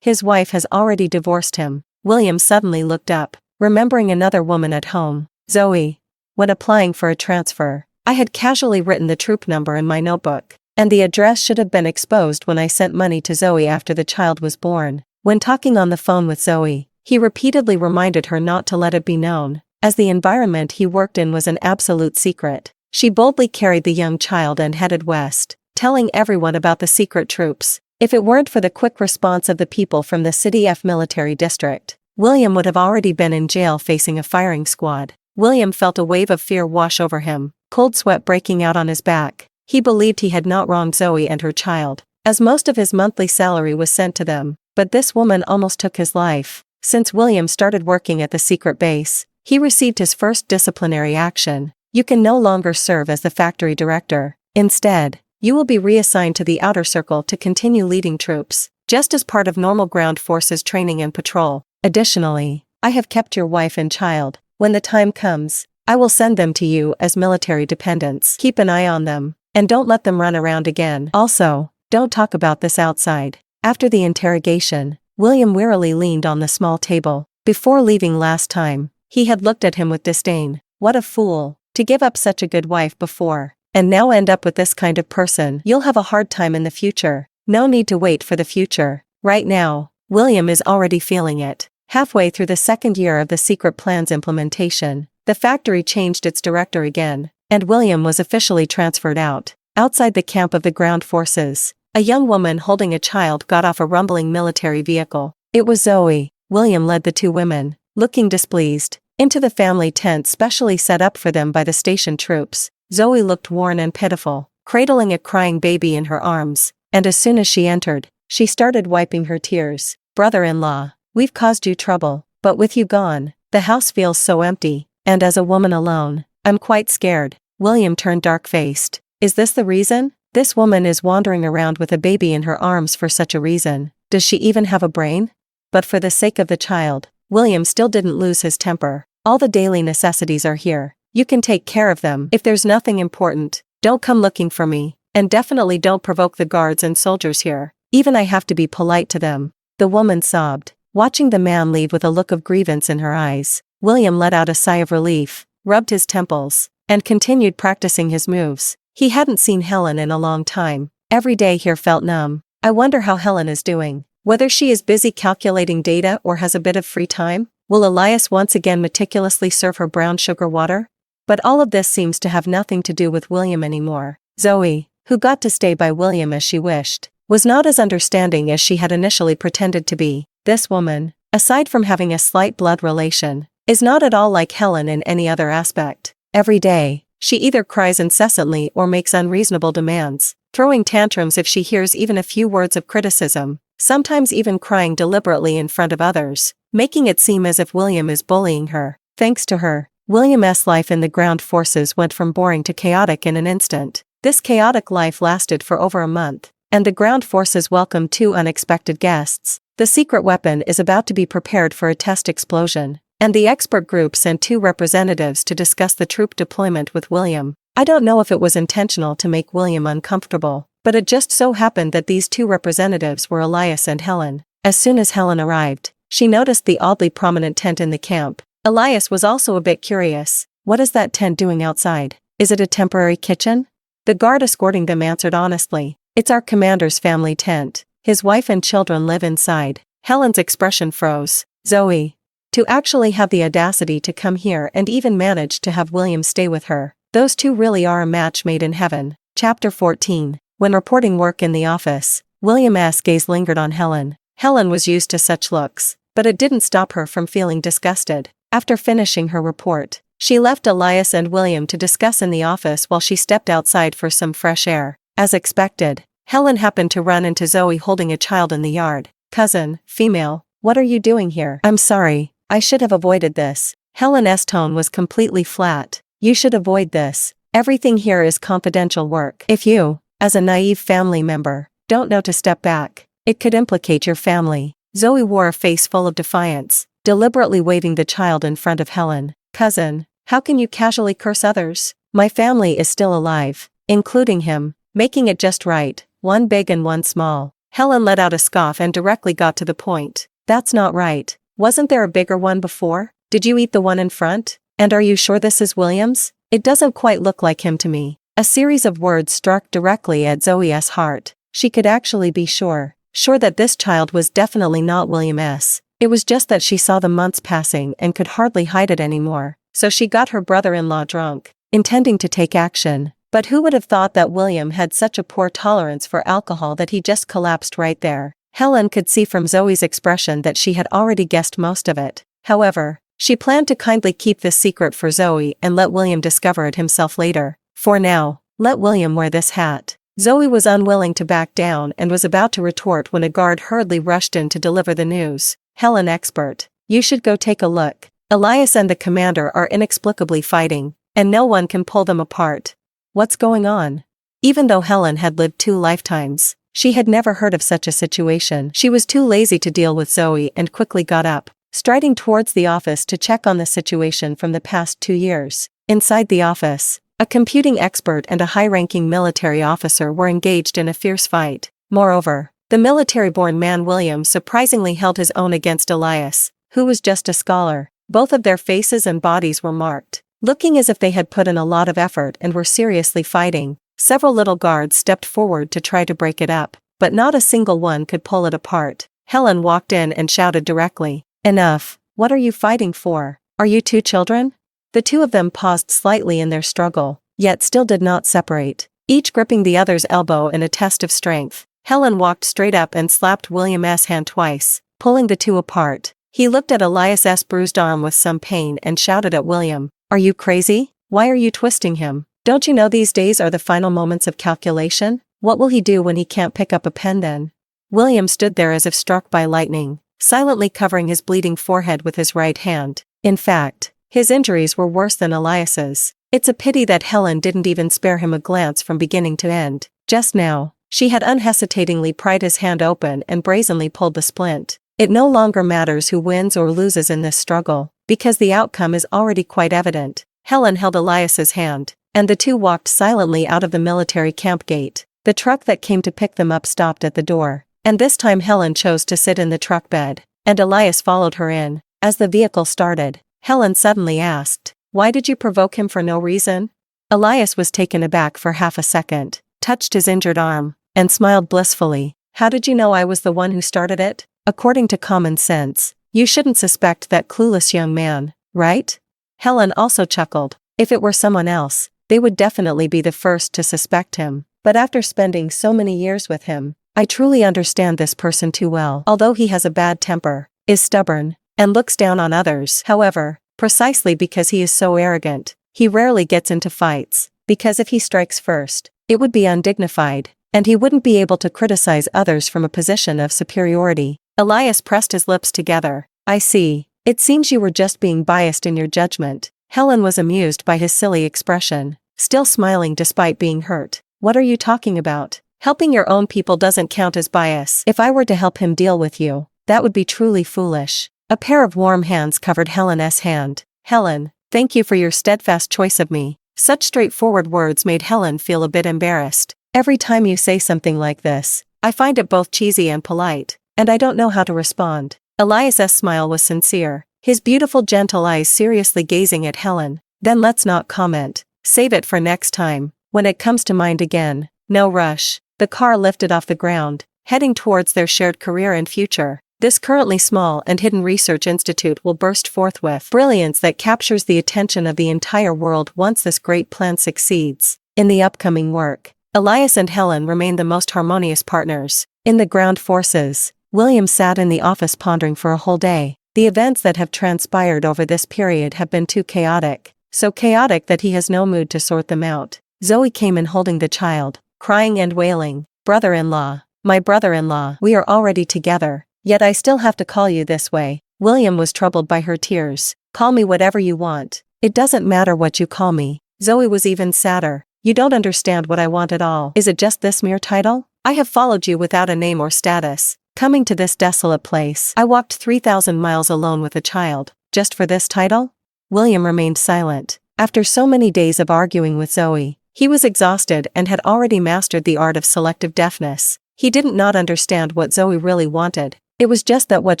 His wife has already divorced him. William suddenly looked up, remembering another woman at home, Zoe. When applying for a transfer, I had casually written the troop number in my notebook, and the address should have been exposed when I sent money to Zoe after the child was born. When talking on the phone with Zoe, he repeatedly reminded her not to let it be known, as the environment he worked in was an absolute secret. She boldly carried the young child and headed west, telling everyone about the secret troops. If it weren't for the quick response of the people from the City F military district, William would have already been in jail facing a firing squad. William felt a wave of fear wash over him, cold sweat breaking out on his back. He believed he had not wronged Zoe and her child, as most of his monthly salary was sent to them, but this woman almost took his life. Since William started working at the secret base, he received his first disciplinary action. You can no longer serve as the factory director. Instead, you will be reassigned to the outer circle to continue leading troops, just as part of normal ground forces training and patrol. Additionally, I have kept your wife and child. When the time comes, I will send them to you as military dependents. Keep an eye on them, and don't let them run around again. Also, don't talk about this outside. After the interrogation, William wearily leaned on the small table. Before leaving last time, he had looked at him with disdain. What a fool, to give up such a good wife before, and now end up with this kind of person. You'll have a hard time in the future. No need to wait for the future. Right now, William is already feeling it. Halfway through the second year of the secret plan's implementation, the factory changed its director again, and William was officially transferred out. Outside the camp of the ground forces, a young woman holding a child got off a rumbling military vehicle. It was Zoe. William led the 2 women, looking displeased, into the family tent specially set up for them by the station troops. Zoe looked worn and pitiful, cradling a crying baby in her arms, and as soon as she entered, she started wiping her tears. "Brother-in-law, we've caused you trouble, but with you gone, the house feels so empty, and as a woman alone, I'm quite scared." William turned dark-faced. "Is this the reason? This woman is wandering around with a baby in her arms for such a reason. Does she even have a brain?" But for the sake of the child, William still didn't lose his temper. "All the daily necessities are here. You can take care of them. If there's nothing important, don't come looking for me, and definitely don't provoke the guards and soldiers here. Even I have to be polite to them." The woman sobbed. Watching the man leave with a look of grievance in her eyes, William let out a sigh of relief, rubbed his temples, and continued practicing his moves. He hadn't seen Helen in a long time. Every day here felt numb. I wonder how Helen is doing. Whether she is busy calculating data or has a bit of free time? Will Elias once again meticulously serve her brown sugar water? But all of this seems to have nothing to do with William anymore. Zoe, who got to stay by William as she wished, was not as understanding as she had initially pretended to be. This woman, aside from having a slight blood relation, is not at all like Helen in any other aspect. Every day, she either cries incessantly or makes unreasonable demands, throwing tantrums if she hears even a few words of criticism, sometimes even crying deliberately in front of others, making it seem as if William is bullying her. Thanks to her, William's life in the ground forces went from boring to chaotic in an instant. This chaotic life lasted for over a month, and the ground forces welcomed 2 unexpected guests. The secret weapon is about to be prepared for a test explosion, and the expert group sent 2 representatives to discuss the troop deployment with William. I don't know if it was intentional to make William uncomfortable, but it just so happened that these 2 representatives were Elias and Helen. As soon as Helen arrived, she noticed the oddly prominent tent in the camp. Elias was also a bit curious. What is that tent doing outside? Is it a temporary kitchen? The guard escorting them answered honestly, it's our commander's family tent. His wife and children live inside. Helen's expression froze. Zoe. To actually have the audacity to come here and even manage to have William stay with her. Those 2 really are a match made in heaven. Chapter 14. When reporting work in the office, William's gaze lingered on Helen. Helen was used to such looks, but it didn't stop her from feeling disgusted. After finishing her report, she left Elias and William to discuss in the office while she stepped outside for some fresh air. As expected, Helen happened to run into Zoe holding a child in the yard. Cousin, female, what are you doing here? I'm sorry, I should have avoided this. Helen's tone was completely flat. You should avoid this. Everything here is confidential work. If you, as a naive family member, don't know to step back, it could implicate your family. Zoe wore a face full of defiance, deliberately waving the child in front of Helen. Cousin, how can you casually curse others? My family is still alive, including him, making it just right, one big and one small. Helen let out a scoff and directly got to the point. That's not right. Wasn't there a bigger one before? Did you eat the one in front? And are you sure this is William's? It doesn't quite look like him to me. A series of words struck directly at Zoe's heart. She could actually be sure that this child was definitely not William's. It was just that she saw the months passing and could hardly hide it anymore. So she got her brother-in-law drunk, intending to take action. But who would have thought that William had such a poor tolerance for alcohol that he just collapsed right there? Helen could see from Zoe's expression that she had already guessed most of it. However, she planned to kindly keep this secret for Zoe and let William discover it himself later. For now, let William wear this hat. Zoe was unwilling to back down and was about to retort when a guard hurriedly rushed in to deliver the news. Helen expert, you should go take a look. Elias and the commander are inexplicably fighting, and no one can pull them apart. What's going on? Even though Helen had lived 2 lifetimes, she had never heard of such a situation. She was too lazy to deal with Zoe and quickly got up, striding towards the office to check on the situation from the past 2 years. Inside the office, a computing expert and a high-ranking military officer were engaged in a fierce fight. Moreover, the military-born man William surprisingly held his own against Elias, who was just a scholar. Both of their faces and bodies were marked, looking as if they had put in a lot of effort and were seriously fighting. Several little guards stepped forward to try to break it up, but not a single one could pull it apart. Helen walked in and shouted directly, "Enough, what are you fighting for? Are you 2 children?" The 2 of them paused slightly in their struggle, yet still did not separate, each gripping the other's elbow in a test of strength. Helen walked straight up and slapped William's hand twice, pulling the 2 apart. He looked at Elias's bruised arm with some pain and shouted at William, "Are you crazy? Why are you twisting him? Don't you know these days are the final moments of calculation? What will he do when he can't pick up a pen then?" William stood there as if struck by lightning, silently covering his bleeding forehead with his right hand. In fact, his injuries were worse than Elias's. It's a pity that Helen didn't even spare him a glance from beginning to end. Just now, she had unhesitatingly pried his hand open and brazenly pulled the splint. It no longer matters who wins or loses in this struggle, because the outcome is already quite evident. Helen held Elias's hand, and the 2 walked silently out of the military camp gate. The truck that came to pick them up stopped at the door, and this time Helen chose to sit in the truck bed. and Elias followed her in. As the vehicle started, Helen suddenly asked, "Why did you provoke him for no reason?" Elias was taken aback for half a second, touched his injured arm, and smiled blissfully. "How did you know I was the one who started it? According to common sense, you shouldn't suspect that clueless young man, right?" Helen also chuckled. If it were someone else, they would definitely be the first to suspect him. But after spending so many years with him, I truly understand this person too well. Although he has a bad temper, is stubborn, and looks down on others. However, precisely because he is so arrogant, he rarely gets into fights, because if he strikes first, it would be undignified, and he wouldn't be able to criticize others from a position of superiority. Elias pressed his lips together. "I see. It seems you were just being biased in your judgment." Helen was amused by his silly expression, still smiling despite being hurt. "What are you talking about? Helping your own people doesn't count as bias. If I were to help him deal with you, that would be truly foolish." A pair of warm hands covered Helen's hand. "Helen, thank you for your steadfast choice of me." Such straightforward words made Helen feel a bit embarrassed. "Every time you say something like this, I find it both cheesy and polite, and I don't know how to respond." Elias's smile was sincere, his beautiful gentle eyes seriously gazing at Helen. "Then let's not comment. Save it for next time, when it comes to mind again. No rush." The car lifted off the ground, heading towards their shared career and future. This currently small and hidden research institute will burst forth with brilliance that captures the attention of the entire world once this great plan succeeds. In the upcoming work, Elias and Helen remain the most harmonious partners. In the ground forces, William sat in the office pondering for a whole day. The events that have transpired over this period have been too chaotic, so chaotic that he has no mood to sort them out. Zoe came in holding the child, crying and wailing. "Brother-in-law, my brother-in-law, we are already together, yet I still have to call you this way." William was troubled by her tears. "Call me whatever you want. It doesn't matter what you call me." Zoe was even sadder. "You don't understand what I want at all. Is it just this mere title? I have followed you without a name or status. Coming to this desolate place, I walked 3,000 miles alone with a child, just for this title?" William remained silent. After so many days of arguing with Zoe, he was exhausted and had already mastered the art of selective deafness. He didn't not understand what Zoe really wanted. It was just that what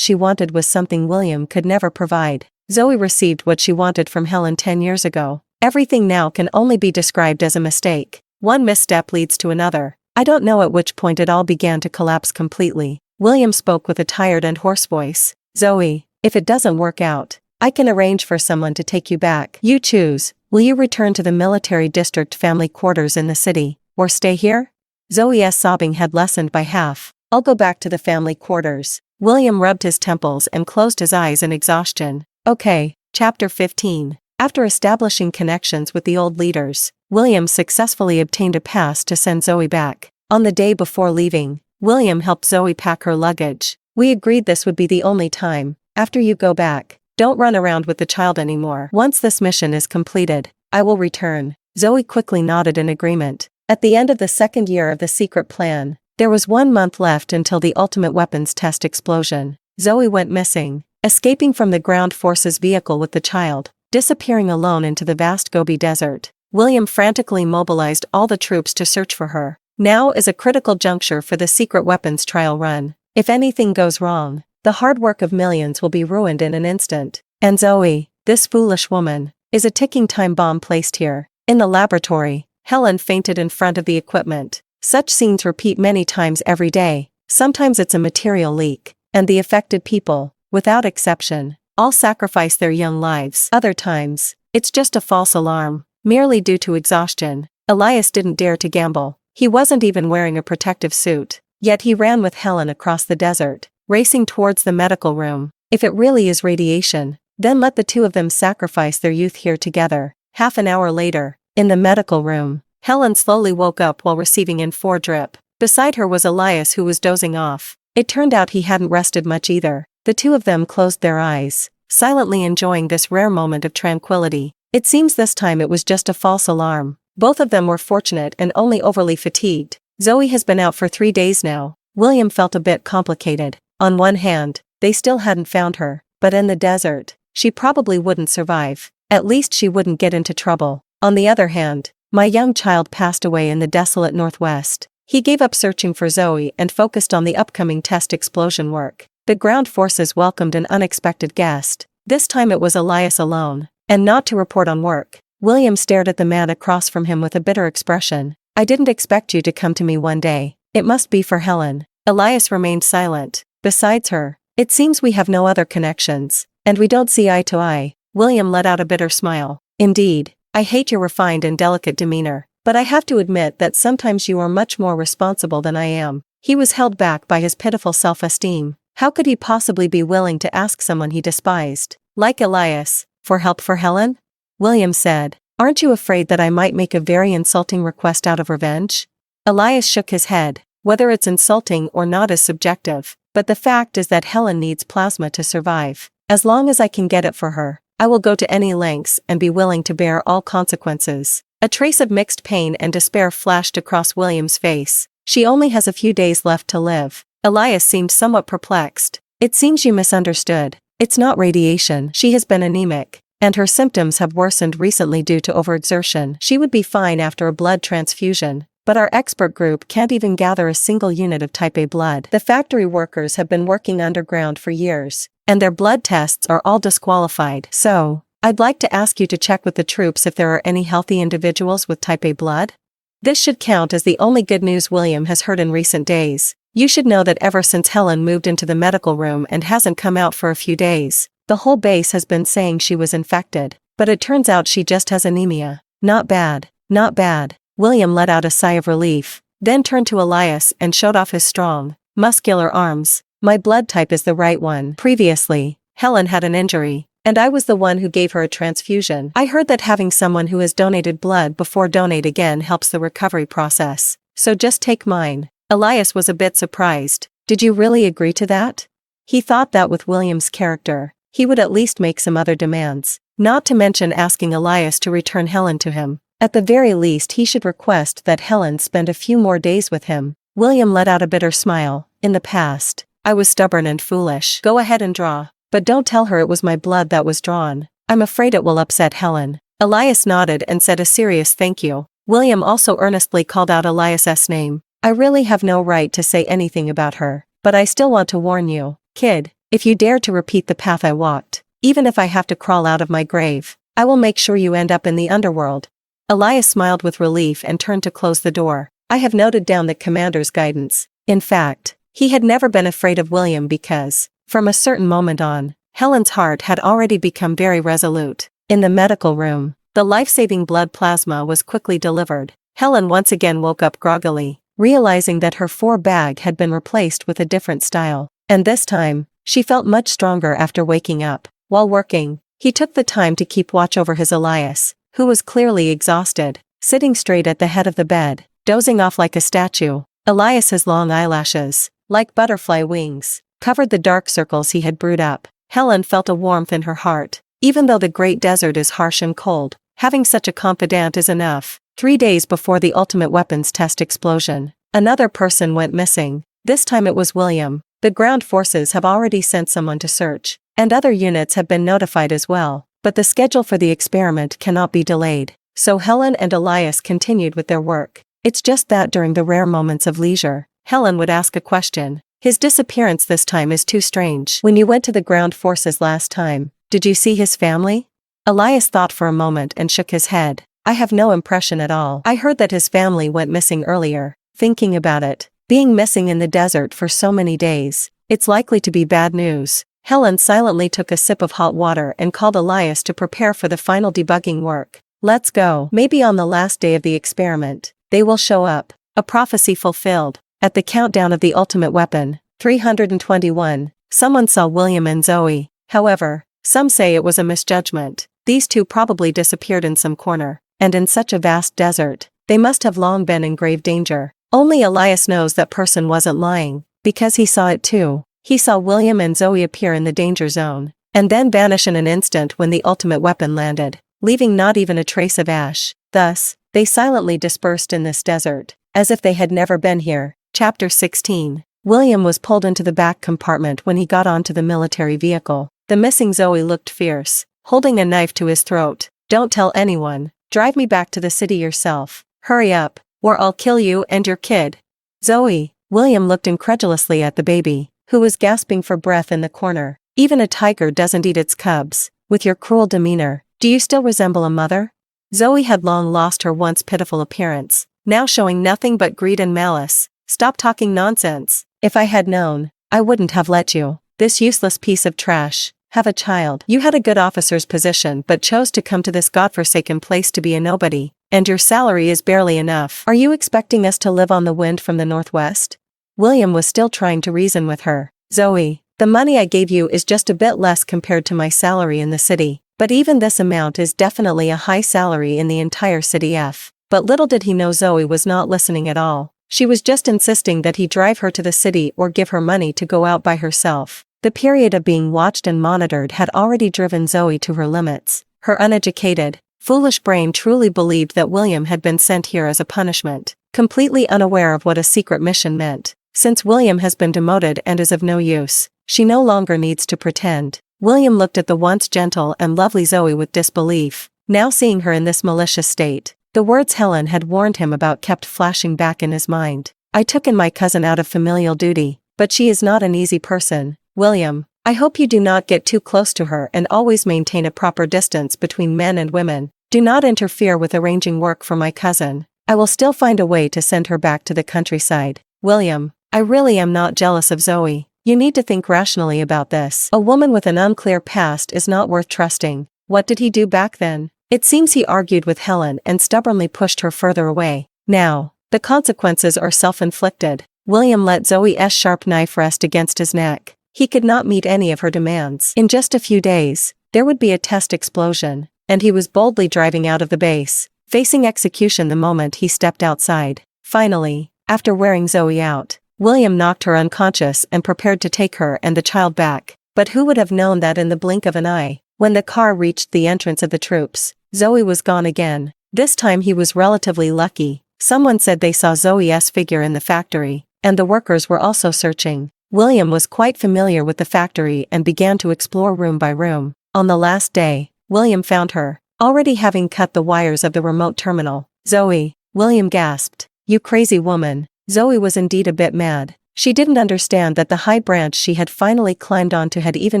she wanted was something William could never provide. Zoe received what she wanted from Helen 10 years ago. Everything now can only be described as a mistake. One misstep leads to another. I don't know at which point it all began to collapse completely. William spoke with a tired and hoarse voice. "Zoe, if it doesn't work out, I can arrange for someone to take you back. You choose. Will you return to the military district family quarters in the city, or stay here?" Zoe's sobbing had lessened by half. "I'll go back to the family quarters." William rubbed his temples and closed his eyes in exhaustion. Okay, Chapter 15. After establishing connections with the old leaders, William successfully obtained a pass to send Zoe back. On the day before leaving, William helped Zoe pack her luggage. "We agreed this would be the only time. After you go back, don't run around with the child anymore. Once this mission is completed, I will return." Zoe quickly nodded in agreement. At the end of the second year of the secret plan, there was 1 month left until the ultimate weapons test explosion. Zoe went missing, escaping from the ground forces vehicle with the child, disappearing alone into the vast Gobi desert. William frantically mobilized all the troops to search for her. Now is a critical juncture for the secret weapons trial run. If anything goes wrong, the hard work of millions will be ruined in an instant. And Zoe, this foolish woman, is a ticking time bomb placed here. In the laboratory, Helen fainted in front of the equipment. Such scenes repeat many times every day. Sometimes it's a material leak, and the affected people, without exception, all sacrifice their young lives. Other times, it's just a false alarm, merely due to exhaustion. Elias didn't dare to gamble. He wasn't even wearing a protective suit, yet he ran with Helen across the desert, racing towards the medical room. If it really is radiation, then let the two of them sacrifice their youth here together. Half an hour later, in the medical room, Helen slowly woke up while receiving N4 drip. Beside her was Elias, who was dozing off. It turned out he hadn't rested much either. The two of them closed their eyes, silently enjoying this rare moment of tranquility. It seems this time it was just a false alarm. Both of them were fortunate and only overly fatigued. Zoe has been out for 3 days now. William felt a bit complicated. On one hand, they still hadn't found her, but in the desert, she probably wouldn't survive. At least she wouldn't get into trouble. On the other hand, my young child passed away in the desolate northwest. He gave up searching for Zoe and focused on the upcoming test explosion work. The ground forces welcomed an unexpected guest. This time it was Elias alone, and not to report on work. William stared at the man across from him with a bitter expression. I didn't expect you to come to me one day. It must be for Helen. Elias remained silent. Besides her, it seems we have no other connections, and we don't see eye to eye. William let out a bitter smile. Indeed, I hate your refined and delicate demeanor, but I have to admit that sometimes you are much more responsible than I am. He was held back by his pitiful self-esteem. How could he possibly be willing to ask someone he despised, like Elias, for help for Helen? William said, Aren't you afraid that I might make a very insulting request out of revenge? Elias shook his head. Whether it's insulting or not is subjective, but the fact is that Helen needs plasma to survive. As long as I can get it for her, I will go to any lengths and be willing to bear all consequences. A trace of mixed pain and despair flashed across William's face. She only has a few days left to live. Elias seemed somewhat perplexed. It seems you misunderstood. It's not radiation. She has been anemic, and her symptoms have worsened recently due to overexertion. She would be fine after a blood transfusion, but our expert group can't even gather a single unit of type A blood. The factory workers have been working underground for years, and their blood tests are all disqualified. So, I'd like to ask you to check with the troops if there are any healthy individuals with type A blood. This should count as the only good news William has heard in recent days. You should know that ever since Helen moved into the medical room and hasn't come out for a few days, the whole base has been saying she was infected, but it turns out she just has anemia. Not bad, not bad. William let out a sigh of relief, then turned to Elias and showed off his strong, muscular arms. My blood type is the right one. Previously, Helen had an injury, and I was the one who gave her a transfusion. I heard that having someone who has donated blood before donate again helps the recovery process, so just take mine. Elias was a bit surprised. Did you really agree to that? He thought that with William's character, he would at least make some other demands, not to mention asking Elias to return Helen to him. At the very least he should request that Helen spend a few more days with him. William let out a bitter smile. In the past, I was stubborn and foolish. Go ahead and draw, but don't tell her it was my blood that was drawn. I'm afraid it will upset Helen. Elias nodded and said a serious thank you. William also earnestly called out Elias's name. I really have no right to say anything about her, but I still want to warn you, kid, if you dare to repeat the path I walked, even if I have to crawl out of my grave, I will make sure you end up in the underworld. Elias smiled with relief and turned to close the door. I have noted down the commander's guidance. In fact, he had never been afraid of William because, from a certain moment on, Helen's heart had already become very resolute. In the medical room, the life-saving blood plasma was quickly delivered. Helen once again woke up groggily, realizing that her 4 bag had been replaced with a different style. And this time, she felt much stronger after waking up. While working, he took the time to keep watch over his Elias, who was clearly exhausted, sitting straight at the head of the bed, dozing off like a statue. Elias's long eyelashes, like butterfly wings, covered the dark circles he had brewed up. Helen felt a warmth in her heart. Even though the great desert is harsh and cold, having such a confidant is enough. 3 days before the ultimate weapons test explosion, another person went missing. This time it was William. The ground forces have already sent someone to search, and other units have been notified as well. But the schedule for the experiment cannot be delayed, so Helen and Elias continued with their work. It's just that during the rare moments of leisure, Helen would ask a question. His disappearance this time is too strange. When you went to the ground forces last time, did you see his family? Elias thought for a moment and shook his head. I have no impression at all. I heard that his family went missing earlier. Thinking about it, being missing in the desert for so many days, it's likely to be bad news. Helen silently took a sip of hot water and called Elias to prepare for the final debugging work. Let's go. Maybe on the last day of the experiment, they will show up. A prophecy fulfilled. At the countdown of the ultimate weapon, 321, someone saw William and Zoe. However, some say it was a misjudgment. These two probably disappeared in some corner, and in such a vast desert, they must have long been in grave danger. Only Elias knows that person wasn't lying, because he saw it too. He saw William and Zoe appear in the danger zone, and then vanish in an instant when the ultimate weapon landed, leaving not even a trace of ash. Thus, they silently dispersed in this desert, as if they had never been here. Chapter 16. William was pulled into the back compartment when he got onto the military vehicle. The missing Zoe looked fierce, holding a knife to his throat. Don't tell anyone. Drive me back to the city yourself. Hurry up, or I'll kill you and your kid. Zoe. William looked incredulously at the baby. who was gasping for breath in the corner. Even a tiger doesn't eat its cubs. With your cruel demeanor, do you still resemble a mother? Zoe had long lost her once pitiful appearance, now showing nothing but greed and malice. Stop talking nonsense. If I had known, I wouldn't have let you, this useless piece of trash, have a child. You had a good officer's position but chose to come to this godforsaken place to be a nobody, and your salary is barely enough. Are you expecting us to live on the wind from the northwest? William was still trying to reason with her. Zoe, the money I gave you is just a bit less compared to my salary in the city, but even this amount is definitely a high salary in the entire city F. But little did he know Zoe was not listening at all. She was just insisting that he drive her to the city or give her money to go out by herself. The period of being watched and monitored had already driven Zoe to her limits. Her uneducated, foolish brain truly believed that William had been sent here as a punishment, completely unaware of what a secret mission meant. Since William has been demoted and is of no use, she no longer needs to pretend. William looked at the once gentle and lovely Zoe with disbelief, now seeing her in this malicious state. The words Helen had warned him about kept flashing back in his mind. I took in my cousin out of familial duty, but she is not an easy person. William, I hope you do not get too close to her and always maintain a proper distance between men and women. Do not interfere with arranging work for my cousin. I will still find a way to send her back to the countryside. William, I really am not jealous of Zoe. You need to think rationally about this. A woman with an unclear past is not worth trusting. What did he do back then? It seems he argued with Helen and stubbornly pushed her further away. Now, the consequences are self-inflicted. William let Zoe's sharp knife rest against his neck. He could not meet any of her demands. In just a few days, there would be a test explosion, and he was boldly driving out of the base, facing execution the moment he stepped outside. Finally, after wearing Zoe out, William knocked her unconscious and prepared to take her and the child back. But who would have known that in the blink of an eye? When the car reached the entrance of the troops, Zoe was gone again. This time he was relatively lucky. Someone said they saw Zoe's figure in the factory, and the workers were also searching. William was quite familiar with the factory and began to explore room by room. On the last day, William found her, already having cut the wires of the remote terminal. Zoe, William gasped. You crazy woman. Zoe was indeed a bit mad. She didn't understand that the high branch she had finally climbed onto had even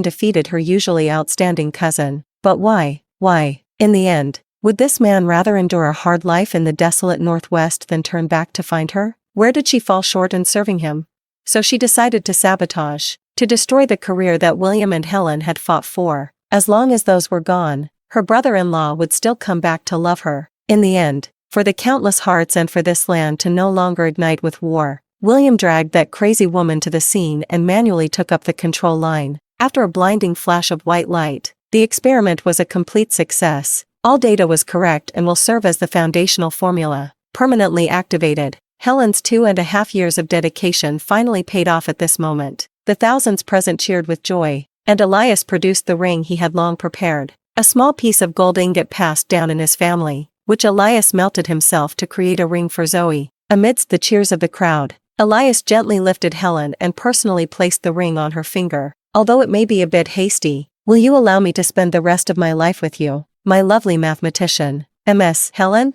defeated her usually outstanding cousin. But why? Why? In the end, would this man rather endure a hard life in the desolate northwest than turn back to find her? Where did she fall short in serving him? So she decided to sabotage, to destroy the career that William and Helen had fought for. As long as those were gone, her brother-in-law would still come back to love her. In the end, for the countless hearts and for this land to no longer ignite with war, William dragged that crazy woman to the scene and manually took up the control line. After a blinding flash of white light, the experiment was a complete success. All data was correct and will serve as the foundational formula. Permanently activated, Helen's 2.5 years of dedication finally paid off at this moment. The thousands present cheered with joy, and Elias produced the ring he had long prepared. A small piece of gold ingot passed down in his family, which Elias melted himself to create a ring for Zoe. Amidst the cheers of the crowd, Elias gently lifted Helen and personally placed the ring on her finger. Although it may be a bit hasty, will you allow me to spend the rest of my life with you, my lovely mathematician? Ms. Helen?